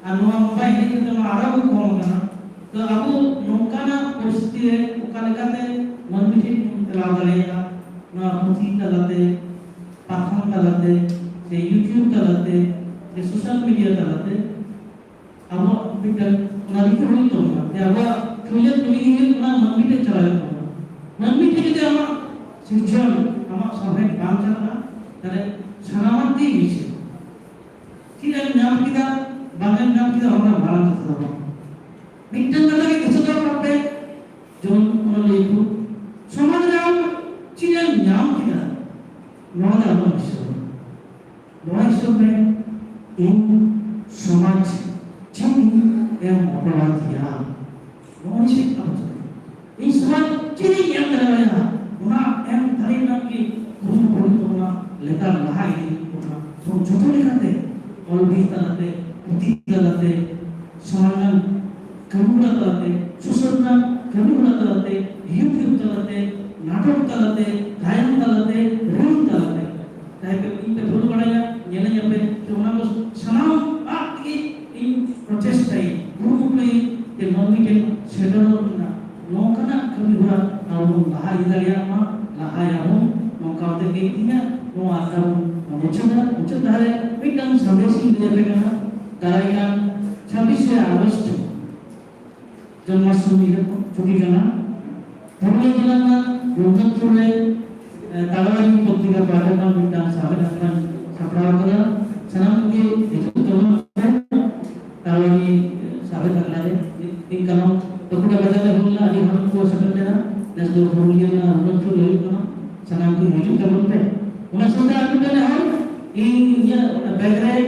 F: ᱟᱨ ᱢᱳᱵᱟᱭᱤᱞ ᱦᱮᱡ ᱠᱟᱛᱮ ᱱᱚᱣᱟ ᱟᱨᱚ ᱠᱚ ᱠᱚᱢ ᱟᱠᱟᱱᱟ। ᱛᱚ ᱟᱵᱚ ᱱᱚᱝᱠᱟᱱᱟᱜ ᱯᱚᱨᱤᱥᱛᱷᱤᱛᱤ ᱨᱮ ᱚᱠᱟ ᱞᱮᱠᱟᱛᱮ ᱢᱟᱹᱱᱢᱤ ᱴᱷᱮᱱ ᱵᱚᱱ ᱪᱟᱞᱟᱣ ᱫᱟᱲᱮᱭᱟᱜᱼᱟ, ᱱᱚᱣᱟ ᱯᱩᱛᱷᱤ ᱛᱟᱞᱟᱛᱮ, ᱯᱟᱛᱷᱟᱢ ᱛᱟᱞᱟᱛᱮ, ᱥᱮ ᱤᱭᱩᱴᱤᱭᱩᱵᱽ ᱛᱟᱞᱟᱛᱮ, ᱥᱮ ᱥᱳᱥᱟᱞ ᱢᱤᱰᱤᱭᱟ ᱛᱟᱞᱟᱛᱮ ᱟᱵᱚᱣᱟᱜ ᱢᱤᱫᱴᱟᱝ ᱚᱱᱟ ᱨᱤᱠᱟᱹ ᱦᱩᱭᱩᱜ ᱛᱟᱵᱚᱱᱟ ᱡᱮ ᱟᱵᱚᱣᱟᱜ ᱠᱷᱩᱞᱟᱹ ᱠᱩᱞᱤ ᱚᱱᱟ ᱢᱟᱹᱱᱢᱤ ᱴᱷᱮᱱ ᱪᱟᱞᱟᱣ ᱦᱩᱭᱩᱜ ᱛᱟᱵᱚᱱᱟ। ᱢᱟᱹᱱᱢᱤ ᱴᱷᱮᱱ ᱡᱩᱫᱤ ᱟᱢᱟᱜ ᱥᱤᱨᱡᱚᱱ ᱟᱢᱟᱜ ᱥᱟᱶᱦᱮᱫ ᱵᱟᱝ ᱪᱟᱞᱟᱜᱼᱟ ᱛᱟᱦᱞᱮ ᱥᱟᱱᱟᱢᱟᱜ ᱜᱮ ᱢᱤᱪᱷᱟᱹ। ᱪᱮᱫ ᱮᱢ ᱧᱟᱢ ᱠᱮᱫᱟ बांगन नाम की हमरा भारत था मिटन वाला के कसर करते जोन उन्होंने लिखो समाज नाम चीजें नाम किया नौना नौना में इन समाज जिन एवं अपराधिया नौना से अब इन समाज चीजें यम कराया उना एवं थारी नाम की कुछ बोल तो ना लेता लहाई उना तो जो लिखते और भी तरह पुथि तालाते समाजन करुणा तालाते सुसरना करुणा तालाते यूट्यूब तालाते नाटक तालाते गायन तालाते
C: nongkau te keinya no akan muncul dari midang sampai dia dengan karaikan 26 Agust Janmashtami छुट्टी जाना पुरुलिया जिला में रोहतक में तालावाड़ी पत्रिका पाठक मिट्टा साबित अkan sapra kada sanam ke itu kalau तालावाड़ी साबित अकला है इन kalau पत्रिका बजाने होला आदि हम को सकल देना dan seluruh purulia na rohतक ले kana sanam ke itu kalau पे उन्हें सुनता है कि हम ini background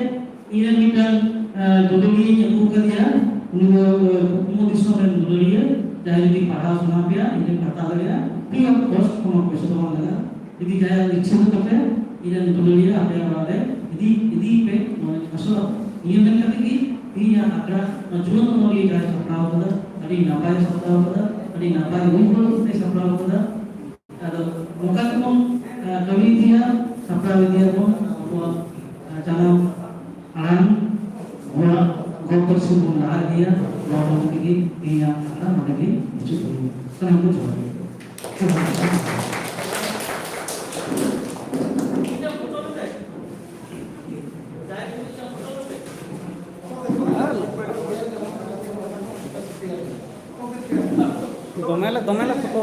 C: ini kita dulu yang bukan dia Kemudian soalan dulu dia dari di pada sungai dia ini kata dia pihak kos sama kos sama lagi jadi saya dicuri tapi ini dulu dia apa yang ada jadi pe masuk ini yang kata ini yang ada jual nomor dia sapra pada ada napai sapra pada ada napai unggul sapra pada ada muka pun kami dia sapra dia pun jangan alam गोपर से बुला दिया लोगों की दिया ना मगे जो करना कुछ
F: दोमेला फोटो